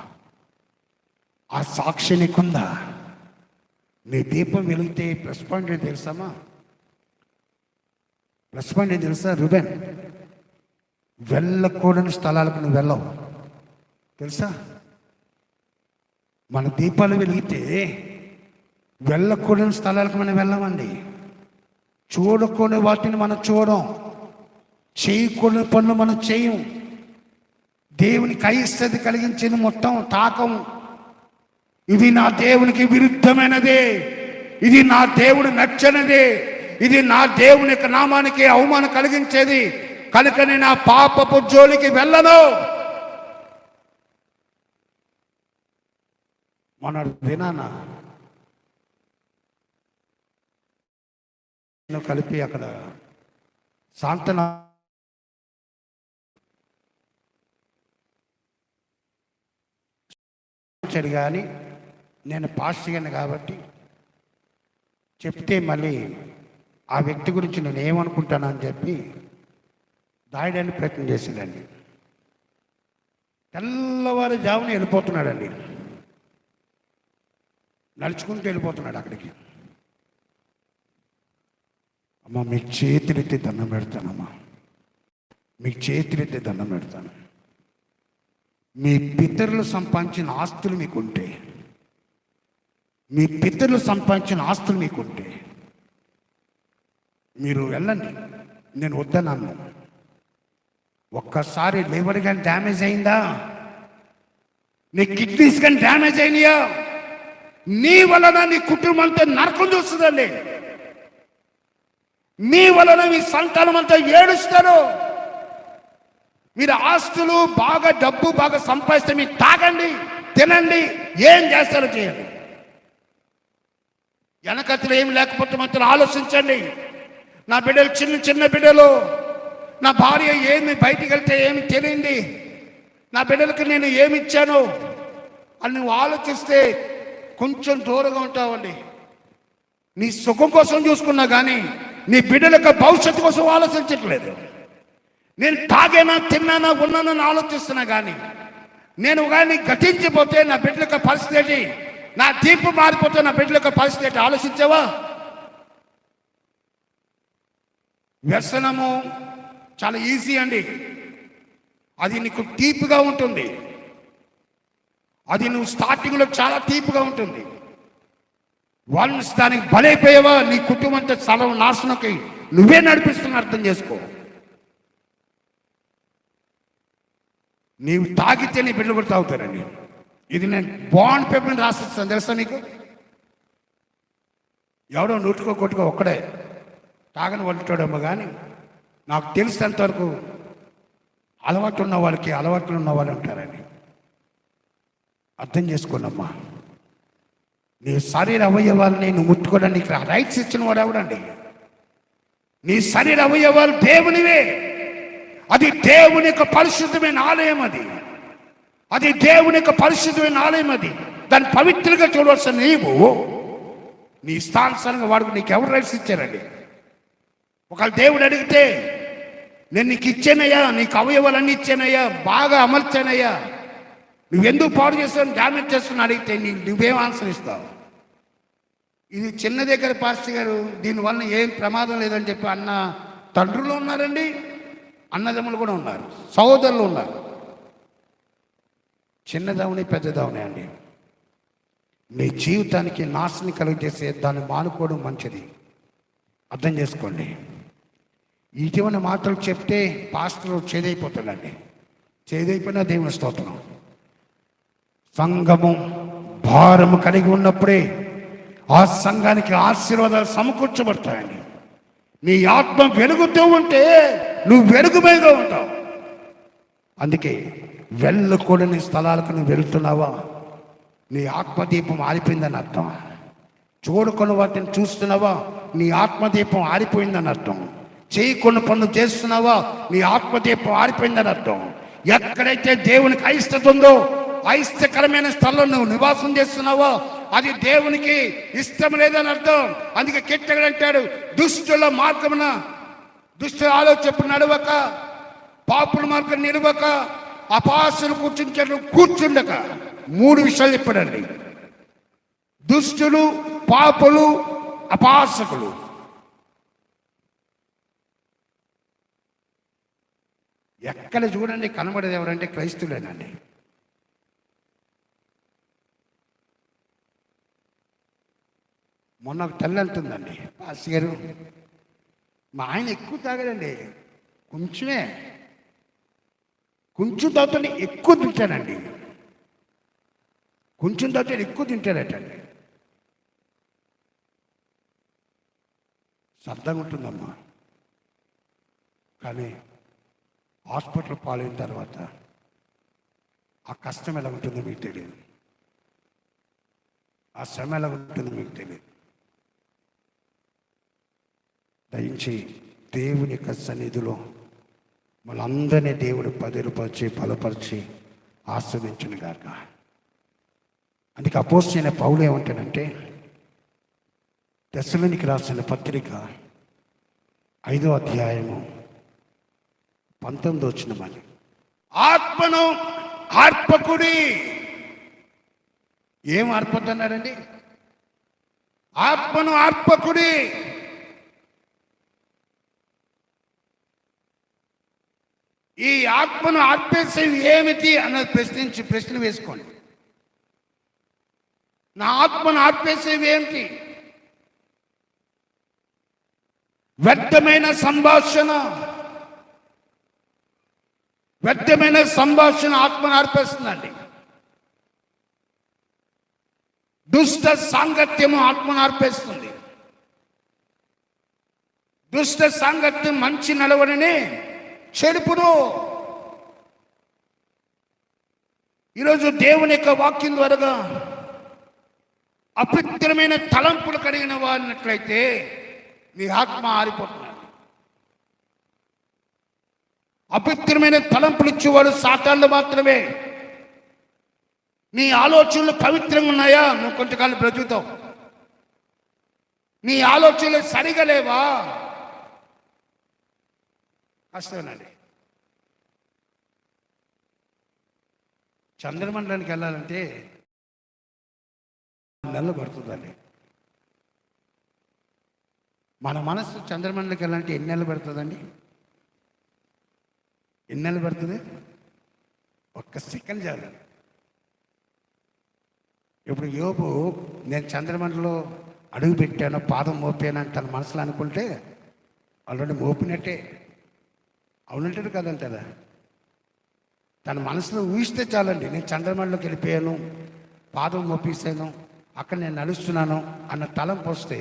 ఆ సాక్షి నీకుందా? నీ దీపం వెలిగితే ప్లస్ పాయింట్ ఏం తెలుసామా? ప్లస్ పాయింట్ ఏం తెలుసా? రూబెన్, వెళ్ళకూడని స్థలాలకు నువ్వు వెళ్ళవు తెలుసా? మన దీపాలు వెలిగితే వెళ్ళకూడని స్థలాలకు మనం వెళ్ళమండి. చూడకూడని వాటిని మనం చూడం, చేయకూడని పనులు మనం చేయం. దేవునికి అయిష్టత కలిగించిన మొత్తం తాకం. ఇది నా దేవునికి విరుద్ధమైనదే, ఇది నా దేవుడు నచ్చనిదే, ఇది నా దేవుని యొక్క నామానికి అవమానం కలిగించేది. కనుక నేను ఆ పాపపు జోలికి వెళ్ళను. మన దినాన కలిపి అక్కడ సాంతన కానీ నేను పాస్టర్ని కాబట్టి చెప్తే మళ్ళీ ఆ వ్యక్తి గురించి నేను ఏమనుకుంటానని చెప్పి దాయడానికి ప్రయత్నం చేసేదండి. తెల్లవారుజామున వెళ్ళిపోతున్నాడండి, నడుచుకుంటూ వెళ్ళిపోతున్నాడు అక్కడికి. అమ్మ మీకు చేతులెత్తి దండం పెడతానమ్మా, మీకు చేతులెత్తి దండం పెడతాను. మీ పితరులు సంపాదించిన ఆస్తులు మీకుంటే, మీ పితరులు సంపాదించిన ఆస్తులు మీకుంటే మీరు వెళ్ళండి, నేను వద్దన్నాను. ఒక్కసారి లివర్ కానీ డ్యామేజ్ అయిందా, నీ కిడ్నీస్ కానీ డ్యామేజ్ అయినాయా, నీ వలన నీ కుటుంబం అంతా నరకం చూస్తుందండి. మీ వలన మీ సంతానం అంతా ఏడుస్తారు. మీరు ఆస్తులు బాగా డబ్బు బాగా సంపాదిస్తే మీరు తాగండి, తినండి, ఏం చేస్తారో చేయండి. వెనకతలు ఏమి లేకపోతే మాత్రం ఆలోచించండి. నా బిడ్డలు చిన్న చిన్న బిడ్డలు, నా భార్య ఏమి బయటికి వెళ్తే ఏమి తెలియండి, నా బిడ్డలకి నేను ఏమి ఇచ్చాను అని నువ్వు ఆలోచిస్తే కొంచెం దూరంగా ఉంటావండి. నీ సుఖం కోసం చూసుకున్నా కానీ నీ బిడ్డల యొక్క భవిష్యత్తు కోసం ఆలోచించట్లేదు. నేను తాగేనా తిన్నానా ఉన్నానని ఆలోచిస్తున్నా కానీ నేను కానీ గతించిపోతే నా బిడ్డల యొక్క పరిస్థితి ఏంటి, నా తీర్పు మారిపోతే నా బిడ్డల యొక్క పరిస్థితి ఏంటి ఆలోచించావా? వ్యసనము చాలా ఈజీ అండి. అది నీకు తీపిగా ఉంటుంది, అది నువ్వు స్టార్టింగ్లో చాలా తీపిగా ఉంటుంది. వన్స్ దానికి బలైపోయావా నీ కుటుంబం అంతా సర్వ నాశనకి నువ్వే నడిపిస్తున్నా అర్థం చేసుకో. నీవు తాగితే నీ బిడ్డలు కూడా తాగుతారండి. ఇది నేను బాండ్ పేపర్ని రాసిస్తాను తెలుసా నీకు. ఎవడో నూటుకో కొట్టుకో ఒక్కడే తాగని వంటాడేమో కానీ నాకు తెలిసినంతవరకు అలవాటు ఉన్న వాళ్ళకి అలవాట్లు ఉన్న వాళ్ళు ఉంటారండి. అర్థం చేసుకోనమ్మా. నీ శరీర అవయవాలని నువ్వు ముట్టుకోవడానికి రైట్స్ ఇచ్చిన వాడు ఎవడండి? నీ శరీర అవయవాలు దేవునివే. అది దేవుని యొక్క పరిశుద్ధమైన ఆలయం. అది దేవుని యొక్క పరిశుద్ధమైన ఆలయం. దాన్ని పవిత్రంగా చూడవలసిన నీవు నీ స్థానసరంగా వాడుకు నీకు ఎవరు రైట్స్ ఇచ్చారండి? ఒకవేళ దేవుడు అడిగితే నేను నీకు ఇచ్చానయ్యా, నీకు అవయవాలన్నీ ఇచ్చానయ్యా, బాగా అమర్చానయ్యా, నువ్వెందుకు పాడు చేస్తావు డ్యామేజ్ చేస్తున్నా అడిగితే నువ్వేం ఆన్సర్ ఇస్తావు? ఇది చిన్న దగ్గర పాస్టర్ గారు దీనివల్ల ఏం ప్రమాదం లేదని చెప్పి అన్న తండ్రులు ఉన్నారండి, అన్నదమ్ములు కూడా ఉన్నారు, సహోదరులు ఉన్నారు. చిన్నదవుని పెద్దదవుని అండి. మీ జీవితానికి నాశనం కలుగజేసే దాన్ని మానుకోవడం మంచిది. అర్థం చేసుకోండి. ఇటువంటి మాటలు చెప్తే పాస్టర్ చేదైపోతాడండి. చేదైపోయినా దేవుని స్తోత్రం. సంఘము భారము కలిగి ఉన్నప్పుడే ఆ సంఘానికి ఆశీర్వాదాలు సమకూర్చబడతాయండి. నీ ఆత్మ వెలుగుతూ ఉంటే నువ్వు వెలుగుమైగా ఉంటావు. అందుకే వెళ్ళకూడని స్థలాలకు నువ్వు వెళ్తున్నావా, నీ ఆత్మదీపం ఆరిపోయిందని అర్థం. చూడకొని వాటిని చూస్తున్నావా, నీ ఆత్మదీపం ఆరిపోయిందని అర్థం. చేయకుండా పనులు చేస్తున్నావా, నీ ఆత్మదీపం ఆరిపోయిందని అర్థం. ఎక్కడైతే దేవునికి అయిష్టత ఉందో, అయిష్టకరమైన స్థలంలో నువ్వు నివాసం చేస్తున్నావో అది దేవునికి ఇష్టం లేదని అర్థం. అందుకే కీర్తకుడు అంటాడు, దుష్టుల మార్గమున దుష్టుల ఆలోచన నడవక, పాపుల మార్గం నిలవక, అపహాస్యులు కూర్చుండక. 3 విషయాలు చెప్పాడండి. దుష్టులు, పాపులు, అపహాసకులు. ఎక్కడ చూడండి కనబడేది ఎవరంటే క్రైస్తువులేనండి. మొన్న ఒక తల్లి అంటుందండి, పాస్టర్ గారు మా ఆయన ఎక్కువ తాగాడండి, కొంచెం తాగుతాడు ఎక్కువ తింటాడండి, కొంచెం తాగుతాడు ఎక్కువ తింటాడటండి. సరదాగా ఉంటుందమ్మా, కానీ హాస్పిటల్ పాలైన తర్వాత ఆ కష్టం ఎలా ఉంటుందో మీకు తెలియదు, ఆ శ్రమ ఎలా ఉంటుందో మీకు తెలియదు. దయించి దేవుని యొక్క సన్నిధిలో మనందరినీ దేవుడు పదిరుపరిచి బలపరిచి ఆస్వాదించును గాక. అందుకే అపోస్తలుడైన పౌలు ఏమంటాడంటే, తెస్సలోనికి రాసిన పత్రిక 5వ అధ్యాయము 19వ వచనం, ఆత్మను ఆర్పకుడి. ఏం ఆర్పొద్దన్నాడండి? ఆత్మను ఆర్పకుడి. ఈ ఆత్మను ఆర్పేసేవి ఏమిటి అన్నది ప్రశ్న వేసుకోండి. నా ఆత్మను ఆర్పేసేవి ఏమిటి? వ్యర్థమైన సంభాషణ ఆత్మను ఆర్పేస్తుందండి. దుష్ట సాంగత్యము ఆత్మను ఆర్పేస్తుంది. దుష్ట సాంగత్యం మంచి నడవడిని చెడుపును. ఈరోజు దేవుని యొక్క వాక్యం ద్వారా అపవిత్రమైన తలంపులు కలిగిన వారినట్లయితే నీ ఆత్మ ఆరిపోతున్నాడు. అపవిత్రమైన తలంపులు ఇచ్చేవాడు సాతానులు మాత్రమే. నీ ఆలోచనలు పవిత్రంగా ఉన్నాయా, నువ్వు కొంతకాలం బ్రతుకుతావు. నీ ఆలోచనలు సరిగా లేవా, కష్టమేనండి. చంద్రమండలానికి వెళ్ళాలంటే 2 నెలలు పడుతుందండి. మన మనసు చంద్రమండలికి వెళ్ళాలంటే ఎన్ని నెలలు పడుతుందండి? ఎన్ని నెలలు పడుతుంది? 1 సెకండ్ చాలు. ఇప్పుడు యోబు నేను చంద్రమండలిలో అడుగు పెట్టాను, పాదం మోపానని తన మనసులో అనుకుంటే ఆల్రెడీ మోపినట్టే. అవునంటాడు కదంటారా? తన మనసులో ఊహిస్తే చాలండి, నేను చంద్రమండలికి వెళ్ళిపోయాను, పాదం మోపేసాను, అక్కడ నేను నడుస్తున్నాను అన్న తలంపు వస్తే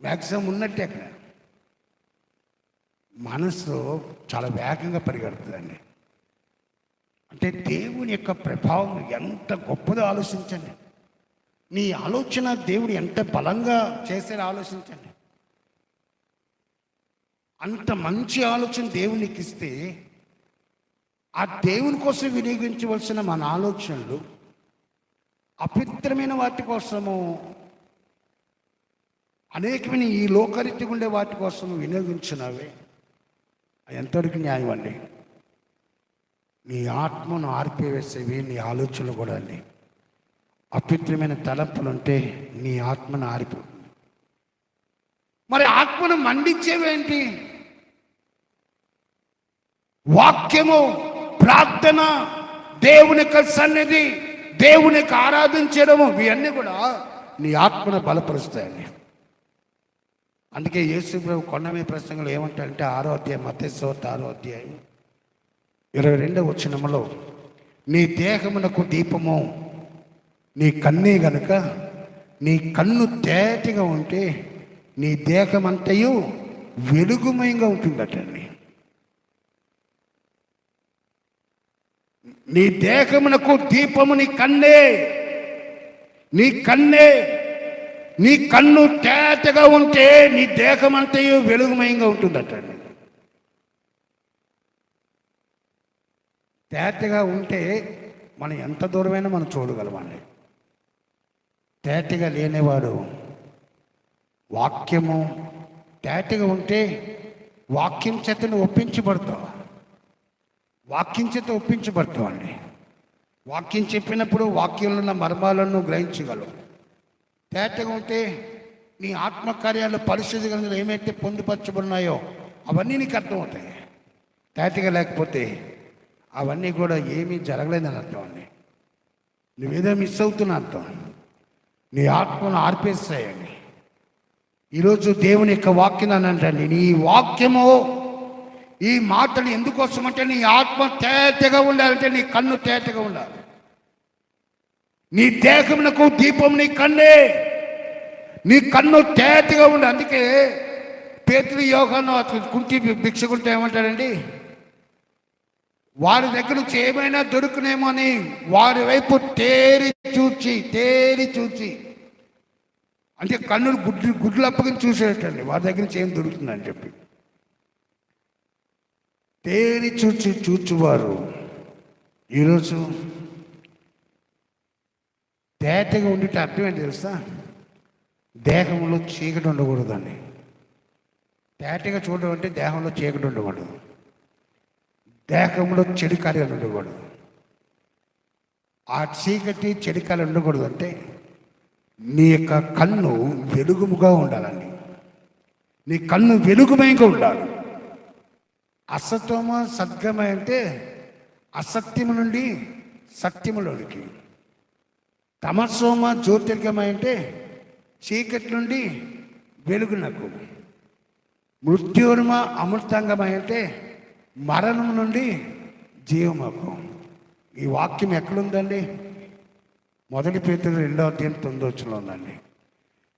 మ్యాక్సిమం ఉన్నట్టే. అక్కడ మనసు చాలా వేగంగా పరిగెడుతుందండి. అంటే దేవుని యొక్క ప్రభావం ఎంత గొప్పదో ఆలోచించండి. నీ ఆలోచన దేవుడు ఎంత బలంగా చేసేది ఆలోచించండి. అంత మంచి ఆలోచన దేవునికి ఇస్తే ఆ దేవుని కోసం వినియోగించవలసిన మన ఆలోచనలు అపవిత్రమైన వాటి కోసము, అనేకమైన ఈ లోకరీతిగా ఉండే వాటి కోసం వినియోగించినవే ఎంతవరకు న్యాయం అండి? నీ ఆత్మను ఆర్పివేసేవి నీ ఆలోచనలు కూడా అండి. అపవిత్రమైన తలంపులు ఉంటే నీ ఆత్మను ఆరిపోతుంది. మరి ఆత్మను మండించేవేంటి? వాక్యము, ప్రార్థన, దేవుని యొక్క సన్నిధి, దేవుని యొక్క ఆరాధించడము, ఇవన్నీ కూడా నీ ఆత్మను బలపరుస్తాయండి. అందుకే యేసు ప్రభు కొండ మీద ప్రసంగంలో ఏమంటారంటే 6వ అధ్యాయం మత్తయి సువార్త 6వ అధ్యాయం 22వ వచనములో, నీ దేహమునకు దీపము నీ కన్నే గనుక నీ కన్ను తేటగా ఉంటే నీ దేహమంతయు వెలుగుమయంగా ఉంటుందటండి. నీ దేహమునకు దీపము నీ కన్నే, నీ కన్నే. నీ కన్ను తేటగా ఉంటే నీ దేహమంతయు వెలుగుమయంగా ఉంటుందటండి. తేటగా ఉంటే మనం ఎంత దూరమైనా మనం చూడగలమండి. తేటగా లేనివాడు వాక్యము తేటగా ఉంటే వాక్యం చేతను ఒప్పించబడతావు. వాక్యం చేత ఒప్పించబడతావు అండి. వాక్యం చెప్పినప్పుడు వాక్యంలో ఉన్న మర్మాలను గ్రహించగలవు. తేటగా ఉంటే నీ ఆత్మకార్యాలు పరిస్థితి గ్రంథంలో ఏమైతే పొందుపరచబడినాయో అవన్నీ నీకు అర్థమవుతాయి. తేటగా లేకపోతే అవన్నీ కూడా ఏమీ జరగలేదని అర్థం అండి. నువ్వేదో మిస్ అవుతున్నా అర్థం. నీ ఆత్మను ఆర్పేస్తాయండి. ఈరోజు దేవుని యొక్క వాక్యం అంటండి, నీ వాక్యము ఈ మాటలు ఎందుకోసమంటే నీ ఆత్మ తేటగా ఉండాలంటే నీ కన్ను తేటగా ఉండాలి. నీ దేహమునకు దీపం నీ కన్నే, నీ కన్ను తేటగా ఉండాలి. అందుకే పేతురు యోహాను కుంటి భిక్షకుంటే ఏమంటాడండి, వారి దగ్గర నుంచి ఏమైనా దొరుకునేమో అని వారి వైపు తేరి చూచి అంటే కన్నులు గుడ్లు అప్పగిని చూసేటండి వారి దగ్గర నుంచి ఏం దొరుకుతుందని చెప్పి తేరి చూచువారు. ఈరోజు తేటగా ఉండితే అర్థం ఏంటి తెలుసా? దేహంలో చీకటి ఉండకూడదండి. తేటగా చూడడం అంటే దేహంలో చీకటి ఉండకూడదు, దేహంలో చెడు కార్యాలు ఉండకూడదు. ఆ చీకటి చెడు కార్యాలు ఉండకూడదు అంటే నీ యొక్క కన్ను వెలుగుముగా ఉండాలండి. నీ కన్ను వెలుగుమయంగా ఉండాలి. అసతోమ సద్గమయ అంటే అసత్యము నుండి సత్యములోనికి, తమసోమ జ్యోతిర్గమయ అంటే చీకటి నుండి వెలుగునకు, మృత్యుర్మ అమృతాంగమయ అంటే మరణం నుండి జీవమకు. ఈ వాక్యం ఎక్కడుందండి? 1 పేతురు 2వ అధ్యాయం 9వ వచనంలో ఉందండి.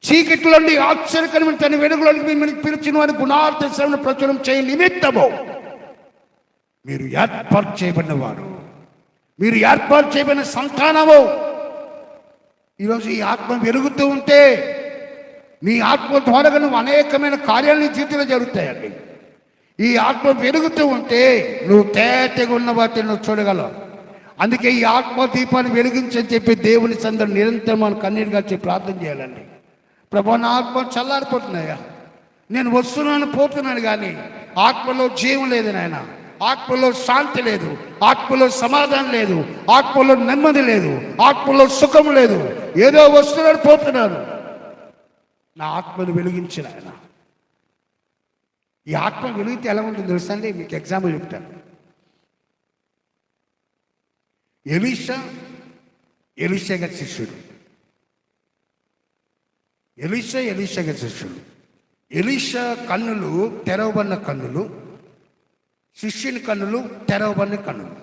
చీకటిలో నుండి ఆశ్చర్యకరమైన తన వెలుగులోనికి మిమ్మల్ని పిలిచిన వారి గుణార్థ శ్రవణ ప్రచురం చేయ నిమిత్తము మీరు ఏర్పాటు చేయబడిన వారు, మీరు ఏర్పాటు చేయబడిన సంతానము. ఈరోజు ఈ ఆత్మ వెలుగుతూ ఉంటే నీ ఆత్మ ద్వారా నువ్వు అనేకమైన కార్యాలు నీ జీవితంలో జరుగుతాయండి. ఈ ఆత్మ వెలుగుతూ ఉంటే నువ్వు తేటగా ఉన్న వాటిని నువ్వు చూడగలవు. అందుకే ఈ ఆత్మ దీపాన్ని వెలిగించని చెప్పి దేవుని సందర్భం నిరంతరం మనం కన్నీరుగా చెప్పి ప్రార్థన చేయాలండి. ప్రభు, నా ఆత్మ చల్లారిపోతున్నాయా, నేను వస్తున్నాను పోతున్నాను, కానీ ఆత్మలో జీవం లేదు నాయన, ఆత్మలో శాంతి లేదు, ఆత్మలో సమాధానం లేదు, ఆత్మలో నెమ్మది లేదు, ఆత్మలో సుఖం లేదు. ఏదో వస్తున్నాను పోతున్నాను. నా ఆత్మను వెలిగించిన ఆయన. ఈ ఆత్మ వెలిగితే ఎలా ఉంటుంది తెలుసా అండి? మీకు ఎగ్జాంపుల్ చెప్తాను. ఎలీషా గారి శిష్యుడు. ఎలీషా కన్నులు తెరవబడిన కన్నులు, శిష్యుని కన్నులు తెరవబడిన కన్నులు.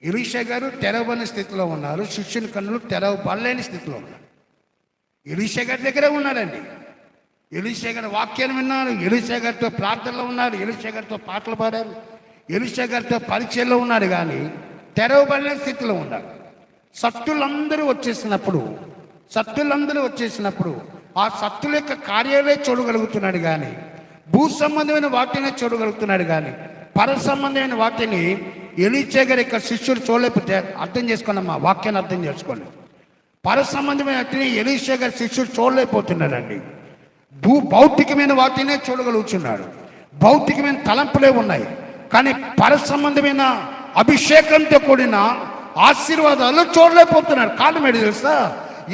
ఎలీషా గారు తెరవబడిన స్థితిలో ఉన్నారు, శిష్యుని కన్నులు తెరవబడలేని స్థితిలో ఉన్నారు. ఎలీషా గారి దగ్గరే ఉన్నారండి. ఎలీషా గారి వాక్యాన్ని విన్నారు, ఎలీషా గారితో ప్రార్థనలో ఉన్నారు, ఎలీషా గారితో పాటలు పాడారు, ఎలీషా గారితో పరిచయంలో ఉన్నారు, కానీ తెరవబడిన స్థితిలో ఉన్నారు. శత్రులందరూ వచ్చేసినప్పుడు ఆ శత్రుల యొక్క కార్యాలే చూడగలుగుతున్నాడు, కానీ భూ సంబంధమైన వాటినే చూడగలుగుతున్నాడు, కానీ పర సంబంధమైన వాటిని ఎలీషా గారి యొక్క శిష్యుడు చూడలేకపోతే అర్థం చేసుకోండి, వాక్యాన్ని అర్థం చేసుకోండి. పర సంబంధమైన వాటిని ఎలీషా గారి శిష్యుడు చూడలేకపోతున్నాడండి. భౌతికమైన వాటినే చూడగలుగుతున్నాడు. భౌతికమైన తలంపులే ఉన్నాయి, కానీ పర సంబంధమైన అభిషేకంతో కూడిన ఆశీర్వాదాలు చూడలేకపోతున్నాడు. కారణం ఏంటి తెలుసా?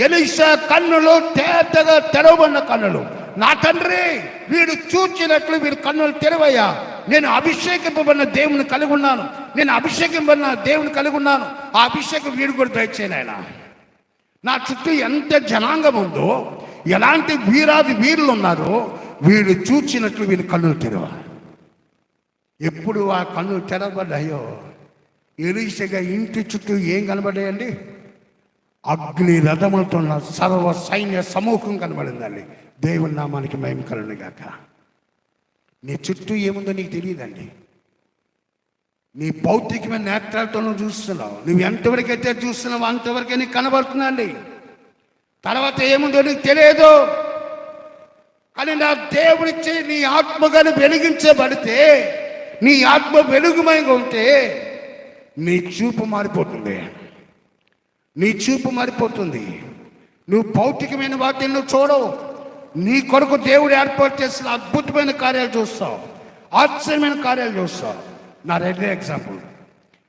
ఎలీషా కన్నులు తేటగా తెరవబడిన కన్నులు. నా తండ్రి, వీడు చూచినట్లు వీడు కన్నులు తెరవయ్యా. నేను అభిషేకింపబడిన దేవుని కలిగి ఉన్నాను, నేను అభిషేకింపబడిన దేవుని కలిగి ఉన్నాను. ఆ అభిషేకం వీడు కూడా దయచేయను ఆయన. నా చుట్టూ ఎంత జనాంగం ఉందో, ఎలాంటి వీరాది వీరులు ఉన్నారో వీడు చూచినట్లు వీని కన్నులు తెరవ. ఎప్పుడు ఆ కన్నులు తెరవబడ్డాయో ఎలీషగా ఇంటి చుట్టూ ఏం కనబడ్డాయండి? అగ్ని రథములతో ఉన్న సర్వ సైన్య సమూహం కనబడిందండి. దేవుని నామానికి మహిమ కలుగును గాక. నీ చుట్టూ ఏముందో నీకు తెలియదండి. నీ భౌతికమైన నేత్రాలతో నువ్వు చూస్తున్నావు. నువ్వు ఎంతవరకైతే చూస్తున్నావు అంతవరకే నీకు కనబడుతుందండి. తర్వాత ఏముందో నీకు తెలియదు. కానీ నా దేవుడిచ్చే నీ ఆత్మగాని వెలిగించబడితే, నీ ఆత్మ వెలుగుమయంగా ఉంటే నీ చూపు మారిపోతుంది. నీ చూపు మారిపోతుంది. నువ్వు భౌతికమైన వాటిని నువ్వు చూడవు. నీ కొరకు దేవుడు ఏర్పాటు చేసిన అద్భుతమైన కార్యాలు చూస్తావు, ఆశ్చర్యమైన కార్యాలు చూస్తావు. నా రెండే ఎగ్జాంపుల్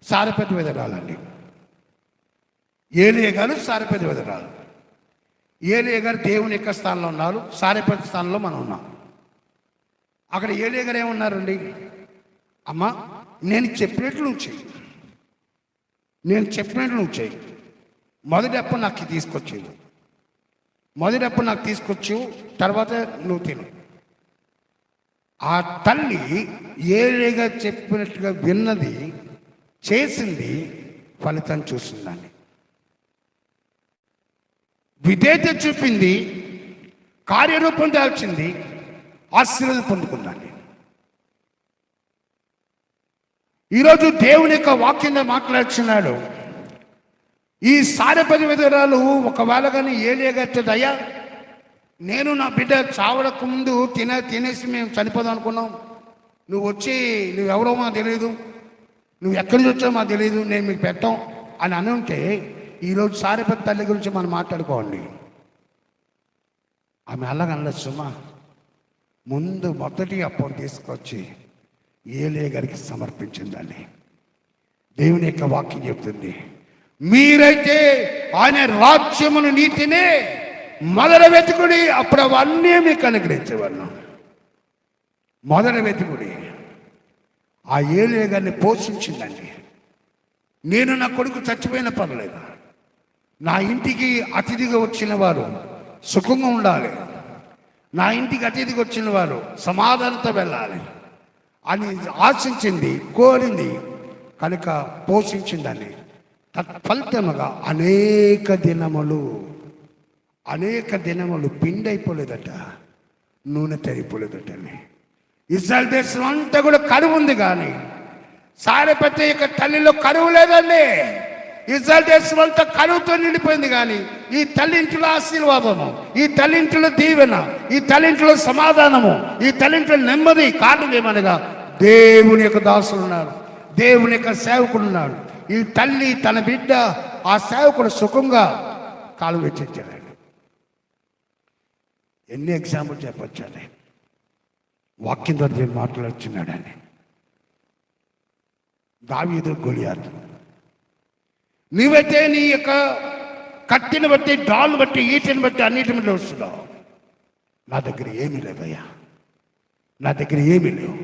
సారెపతి విధరాలండి. ఏలియా గారు సారెపతి విధరాలు. ఏలియా గారు దేవుని యొక్క స్థానంలో ఉన్నారు, సారెపతి స్థానంలో మనం ఉన్నాం. అక్కడ ఏలియా గారు ఏమన్నారండి? అమ్మా, నేను చెప్పినట్లు నువ్వు చెయ్యి, నేను చెప్పినట్లు నువ్వు చెయ్యి. మొదటప్పుడు నాకు తీసుకొచ్చేది, మొదటప్పుడు నాకు తీసుకొచ్చావు, తర్వాత నువ్వు తిను. ఆ తల్లి ఏలియా చెప్పినట్టుగా విన్నది, చేసింది, ఫలితం చూసిందండి. విధేయత చూపింది, కార్యరూపం దాల్చింది, ఆశీర్వాదం పొందుకుందండి. ఈరోజు దేవుని యొక్క వాక్యంగా మాట్లాడుతున్నాడు. ఈ సారెపతి విధురాలు ఒకవేళ కానీ ఏలియా గారి అయ్యా, నేను నా బిడ్డ చావడకు ముందు తినేసి మేము చనిపోదాం అనుకున్నాం, నువ్వు వచ్చి నువ్వెవరో మాకు తెలియదు, నువ్వు ఎక్కడి నుంచి వచ్చావు మాకు తెలియదు, నేను మీకు పెట్టాం అని అనుంటే ఈరోజు సారెపతి తల్లి గురించి మనం మాట్లాడుకోండి. ఆమె అలాగనలేదు సుమా. ముందు మొదటి అప్పం తీసుకొచ్చి ఏలియా గారికి సమర్పించిందండి. దేవుని యొక్క వాక్యం చెప్తుంది, మీరైతే ఆయన రాజ్యమును నీతినే మొదట వెతుకుడి, అప్పుడు అవన్నీ మీకు అనుగ్రహించేవాళ్ళం. మొదట వెతుకుడి. ఆ ఏలియా గారిని పోషించిందండి. నేను నా కొడుకు చచ్చిపోయిన పర్లేదు, నా ఇంటికి అతిథిగా వచ్చిన వారు సుఖంగా ఉండాలి, నా ఇంటికి అతిథిగా వచ్చిన వారు సమాధానంతో వెళ్ళాలి అని ఆశించింది, కోరింది, కనుక పోషించిందని. తత్ఫలితముగా అనేక దినములు పిండి అయిపోలేదట, నూనె తరిపోలేదట. ఇజ్రాయెల్ దేశం అంతా కూడా కరువు ఉంది, కానీ సారెపతి యొక్క తల్లిలో కరువు లేదండి. ఇజ్రాయెల్ దేశం అంతా కరువుతో నిండిపోయింది, కానీ ఈ తల్లింటిలో ఆశీర్వాదము, ఈ తల్లింటిలో దీవెన, ఈ తల్లింటిలో సమాధానము, ఈ తల్లింటిలో నెమ్మది. కారణం ఏమనగా దేవుని యొక్క దాసులు ఉన్నారు, దేవుని యొక్క సేవకుడు ఉన్నాడు. ఈ తల్లి తన బిడ్డ ఆ సేవకుడు సుఖంగా కాలు వెచ్చించాడు. ఎన్ని ఎగ్జాంపుల్ చెప్పొచ్చండి. వాక్యం ద్వారా మాట్లాడుతున్నాడని. దావీదు గొలియాతు, నీవైతే నీ యొక్క కత్తిని బట్టి, డాలు బట్టి, ఈటని బట్టి అన్నిటిని బట్టి వస్తున్నావు. నా దగ్గర ఏమీ లేదయ్యా, నా దగ్గర ఏమీ లేవు.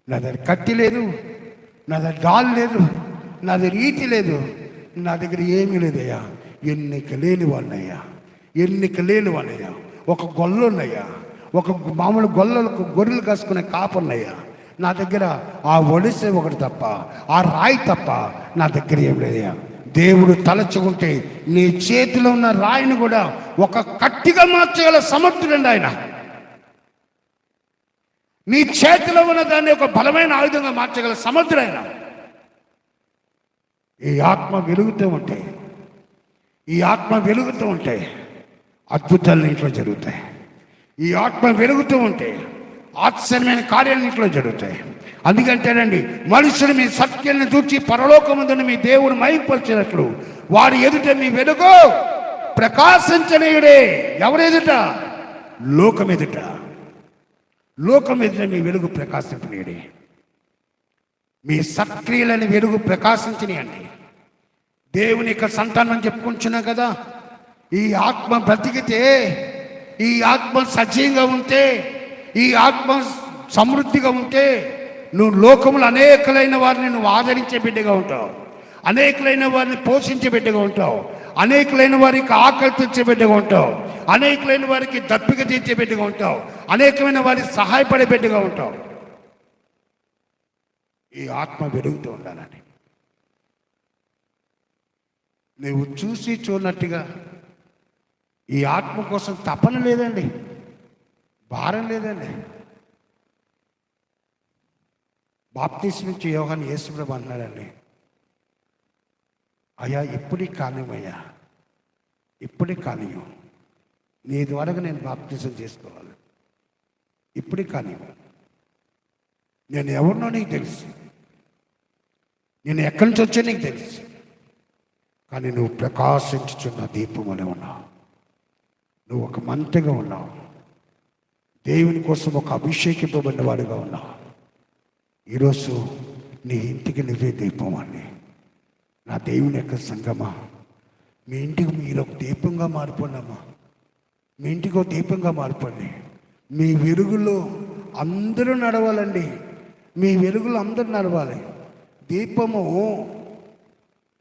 నా దగ్గర కత్తి లేదు, నా దగ్గర డాల్ లేదు, నా దగ్గర ఈటి లేదు, నా దగ్గర ఏమీ లేదయ్యా. ఎన్నిక లేని వాళ్ళయ్యా, ఒక గొల్లున్నయ్యా, ఒక మామూలు గొల్లలకు గొర్రెలు కాసుకునే కాపున్నయ్యా. నా దగ్గర ఆ ఒడిసే ఒకటి తప్ప, ఆ రాయి తప్ప నా దగ్గర ఏం లేదయ్యా. దేవుడు తలచుకుంటే నీ చేతిలో ఉన్న రాయిని కూడా ఒక కత్తిగా మార్చగల సమర్థుడండి ఆయన. నీ చేతిలో ఉన్న దాన్ని ఒక బలమైన ఆయుధంగా మార్చగల సమర్థుడైన. ఈ ఆత్మ వెలుగుతూ ఉంటే అద్భుతాలు ఇంట్లో జరుగుతాయి. ఈ ఆత్మ వెలుగుతూ ఉంటే ఆశ్చర్యమైన కార్యాలు ఇంట్లో జరుగుతాయి. అందుకంటేనండి, మనుషులు మీ సత్యాన్ని చూచి పరలోకమందున మీ దేవుడు మహిమపరిచినట్లు వారి ఎదుట మీ వెలుగు ప్రకాశించనీయుడే. ఎవరెదుట? లోకం ఎదుట మీ వెలుగు ప్రకాశించనీయుడే. మీ సత్క్రియలని వెలుగు ప్రకాశించనియండి. దేవుని యొక్క సంతానం చెప్పుకుంటున్నాం కదా. ఈ ఆత్మ బ్రతికితే, ఈ ఆత్మ సజీవంగా ఉంటే, ఈ ఆత్మ సమృద్ధిగా ఉంటే నువ్వు లోకములు అనేకలైన వారిని నువ్వు ఆదరించే బిడ్డగా ఉంటావు, అనేకలైన వారిని పోషించే బిడ్డగా ఉంటావు, అనేకులైన వారికి ఆకలి తీర్చే బిడ్డగా ఉంటావు. అనేకులైన వారికి దప్పిక తీర్చే బిడ్డగా ఉంటావు. అనేకమైన వారికి సహాయపడే బిడ్డగా ఉంటావు. ఈ ఆత్మ పెరుగుతూ ఉండాలని నువ్వు చూసి చూడనట్టుగా ఈ ఆత్మ కోసం తపన లేదండి, భారం లేదండి. బాప్తిస్మం ఇచ్చే యోహాను యేసుప్రభు అన్నాడండి, అయ్యా ఇప్పుడే కానివయ్యా, ఇప్పుడే కానియు, నీ ద్వారా నేను బాప్తిజం చేసుకోవాలి, ఇప్పుడే కానివ్వు. నేను ఎవరినో నీకు తెలుసు, నేను ఎక్కడి నుంచి వచ్చా నీకు తెలుసు, కానీ నువ్వు ప్రకాశించుచున్న దీపం అని ఉన్నావు. నువ్వు ఒక మంటగా ఉన్నావు. దేవుని కోసం ఒక అభిషేకింపబడిన వాడిగా ఉన్నావు. ఈరోజు నీ ఇంటికి నువ్వే దీపం అని. నా దేవుని యొక్క సంగమా, మీ ఇంటికి మీరు ఒక దీపంగా మారిపోండమ్మా. మీ ఇంటికి ఒక దీపంగా మారిపోండి. మీ వెలుగులో అందరూ నడవాలండి. మీ వెలుగులో అందరూ నడవాలి. దీపము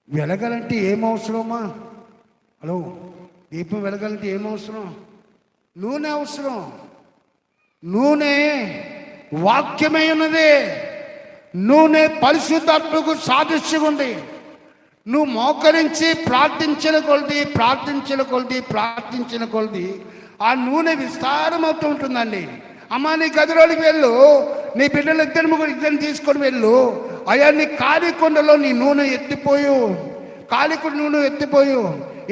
వెలగాలంటే ఏమవసరమా? హలో, దీపం వెలగాలంటే ఏమవసరం? నూనె అవసరం. నూనె వాక్యమై ఉన్నది. నూనె పరిశుద్ధాత్మకు సాదృశ్యంగా ఉంది. నువ్వు మోకరించి ప్రార్థించిన కొలది ఆ నూనె విస్తారమవుతూ ఉంటుందండి. అమ్మా, నీ గదిలోకి వెళ్ళు, నీ బిడ్డలు ఇద్దరిని తీసుకొని వెళ్ళు. అయ్యా, నీ కాలికొండలో నీ నూనె ఎత్తిపోయు, కాలికొండ నూనె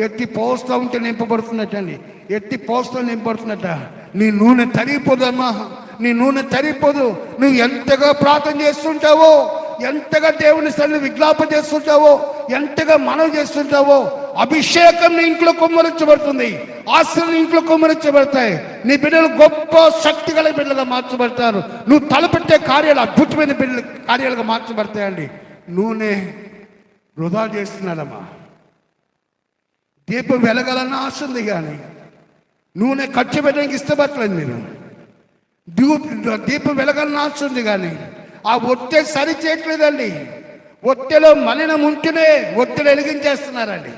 ఎత్తి పోస్తూ ఉంటే నింపబడుతున్నట్టండి. ఎత్తి పోస్తూ నింపబడుతున్నట్ట. నీ నూనె తరిగిపోదమ్మా, నీ నూనె తరిగిపోదు. నువ్వు ఎంతగా ప్రార్థన చేస్తుంటావో, ఎంతగా దేవుని సన్నిధిలో విజ్ఞాపన చేస్తుంటావో, ఎంతగా మనవి చేస్తుంటావో, అభిషేకం నీ ఇంట్లో కుమ్మరించబడుతుంది. ఆశలు ఇంట్లో కుమ్మరించబడతాయి. నీ బిడ్డలు గొప్ప శక్తి గల బిడ్డలుగా మార్చబడతారు. నువ్వు తలపెట్టే కార్యాలు అద్భుతమైన కార్యాలుగా మార్చబడతాయండి. నూనె వృధా చేస్తున్నాడమ్మా. దీపం వెలగాలన్న ఆశ ఉంది, కానీ నూనె ఖర్చు పెట్టడానికి ఇష్టపడలేదు. మీరు దీపం వెలగాలన్న ఆశ ఉంది, కానీ ఆ ఒట్టె సరి చేయట్లేదండి. ఒట్టెలో మలినం ఉంటేనే ఒట్టెలు వెలిగించేస్తున్నారండి.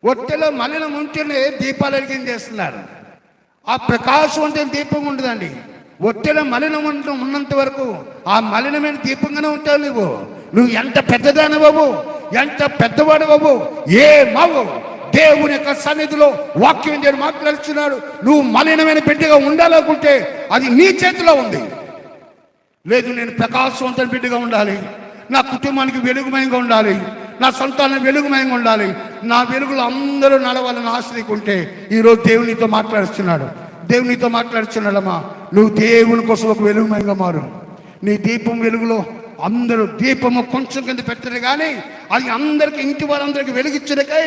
ఒట్టెలో మలినం ఉంటేనే దీపాలు వెలిగించేస్తున్నారు. ఆ ప్రకాశం అంటే దీపం ఉండదండి. ఒట్టెలో మలినం ఉన్నంత వరకు ఆ మలినమైన దీపంగానే ఉంటావు. నువ్వు ఎంత పెద్దదానివ్వవు, ఎంత పెద్దవాడివ్వవు, ఏమవు. దేవుని యొక్క సన్నిధిలో వాక్యం దేవుడు మాట్లాడుతున్నాడు. నువ్వు మలినమైన బిడ్డగా ఉండాలనుకుంటే అది నీ చేతిలో ఉంది. లేదు, నేను ప్రకాశవంతమైన బిడ్డగా ఉండాలి, నా కుటుంబానికి వెలుగుమయంగా ఉండాలి, నా సంతానం వెలుగుమయంగా ఉండాలి, నా వెలుగులో అందరూ నడవాలని ఆశ్రయికుంటే ఈరోజు దేవునితో మాట్లాడుతున్నాడమ్మా. నువ్వు దేవుని కోసం ఒక వెలుగుమయంగా మారు. నీ దీపం వెలుగులో అందరూ దీపము కొంచెం కింద పెట్టరు, కానీ అది అందరికి, ఇంటి వారందరికి వెలిగించడానికై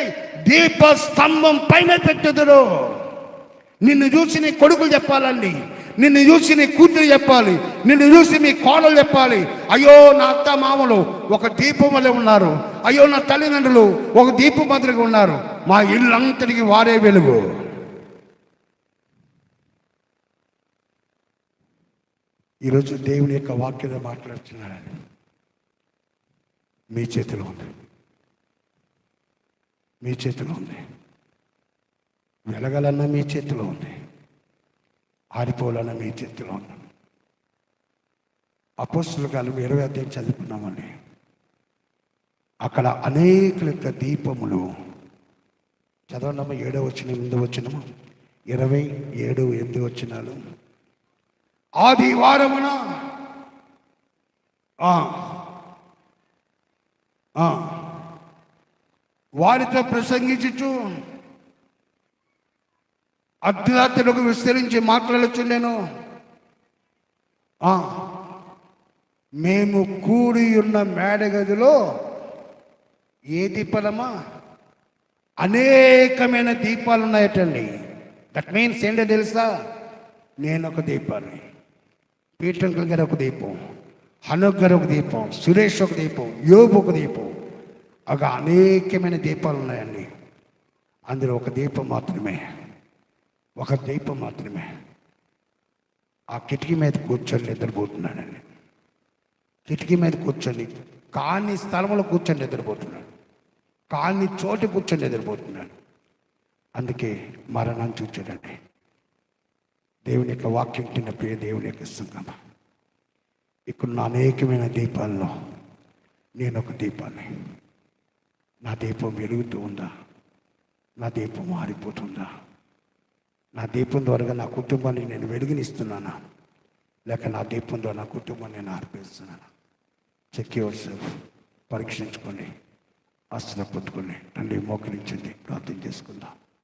దీప స్తంభం పైన పెట్టుదురు. నిన్ను చూసి నీ కొడుకులు చెప్పాలండి, నిన్ను చూసి నీ కూతురు చెప్పాలి, నిన్ను చూసి మీ కోడలు చెప్పాలి. అయ్యో, నా అత్త మామలు ఒక దీపం వల్లే ఉన్నారు, అయ్యో నా తల్లిదండ్రులు ఒక దీపం మాదిరిగా ఉన్నారు, మా ఇల్లంతటికి వారే వెలుగు. ఈరోజు దేవుని యొక్క వాక్యంలో మాట్లాడుతున్నాడని మీ చేతిలో ఉంది. వెలగాలన్నా మీ చేతిలో ఉంది, ఆరిపోవాలన్నా మీ చేతిలో ఉంది. అపోస్తలుల కాలం 20వ అధ్యాయం చదువుకున్నామండి. అక్కడ అనేక దీపములు చదవనమ్మా. 7వ వచనం, 8వ వచనము, 27, 8 వచనాలు. ఆదివారమున వారితో ప్రసంగించుచు అర్ధరాత్రులకు విస్తరించి మాట్లాడుచుండెను. మేము కూడి ఉన్న మేడగదిలో ఏ దీపాలమ్మా? అనేకమైన దీపాలు ఉన్నాయటండి. దట్ మీన్స్ ఏంటో తెలుసా? నేను ఒక దీపాన్ని, పీటంకుల గారు ఒక దీపం, హనుక్ గారు ఒక దీపం, సురేష్ ఒక దీపం, యోబు ఒక దీపం. ఒక అనేకమైన దీపాలు ఉన్నాయండి. అందులో ఒక దీపం మాత్రమే ఆ కిటికీ మీద కూర్చొని నిద్రపోతున్నాడండి. కిటికీ మీద కూర్చొని కాని స్థలంలో కూర్చొని నిద్రపోతున్నాడు, కాని చోటు కూర్చొని నిద్రపోతున్నాడు. అందుకే మరణం చూచాడండి. దేవుని యొక్క వాక్యం కింద ప్రియ దేవుని యొక్క సంగమ, ఇక్కడ అనేకమైన దీపాల్లో నేను ఒక దీపాన్ని. నా దీపం వెలుగుతూ ఉందా? నా దీపం మారిపోతుందా? నా దీపం ద్వారా నా కుటుంబాన్ని నేను వెలుగునిస్తున్నానా, లేక నా దీపం ద్వారా నా కుటుంబాన్ని నేను ఆర్పిస్తున్నాను? చెక్ యువర్ సెల్ఫ్, పరీక్షించుకోండి, ఆశ్రయ పొందుకోండి. తండ్రి మోకరించండి, ప్రార్థన చేసుకుందాం.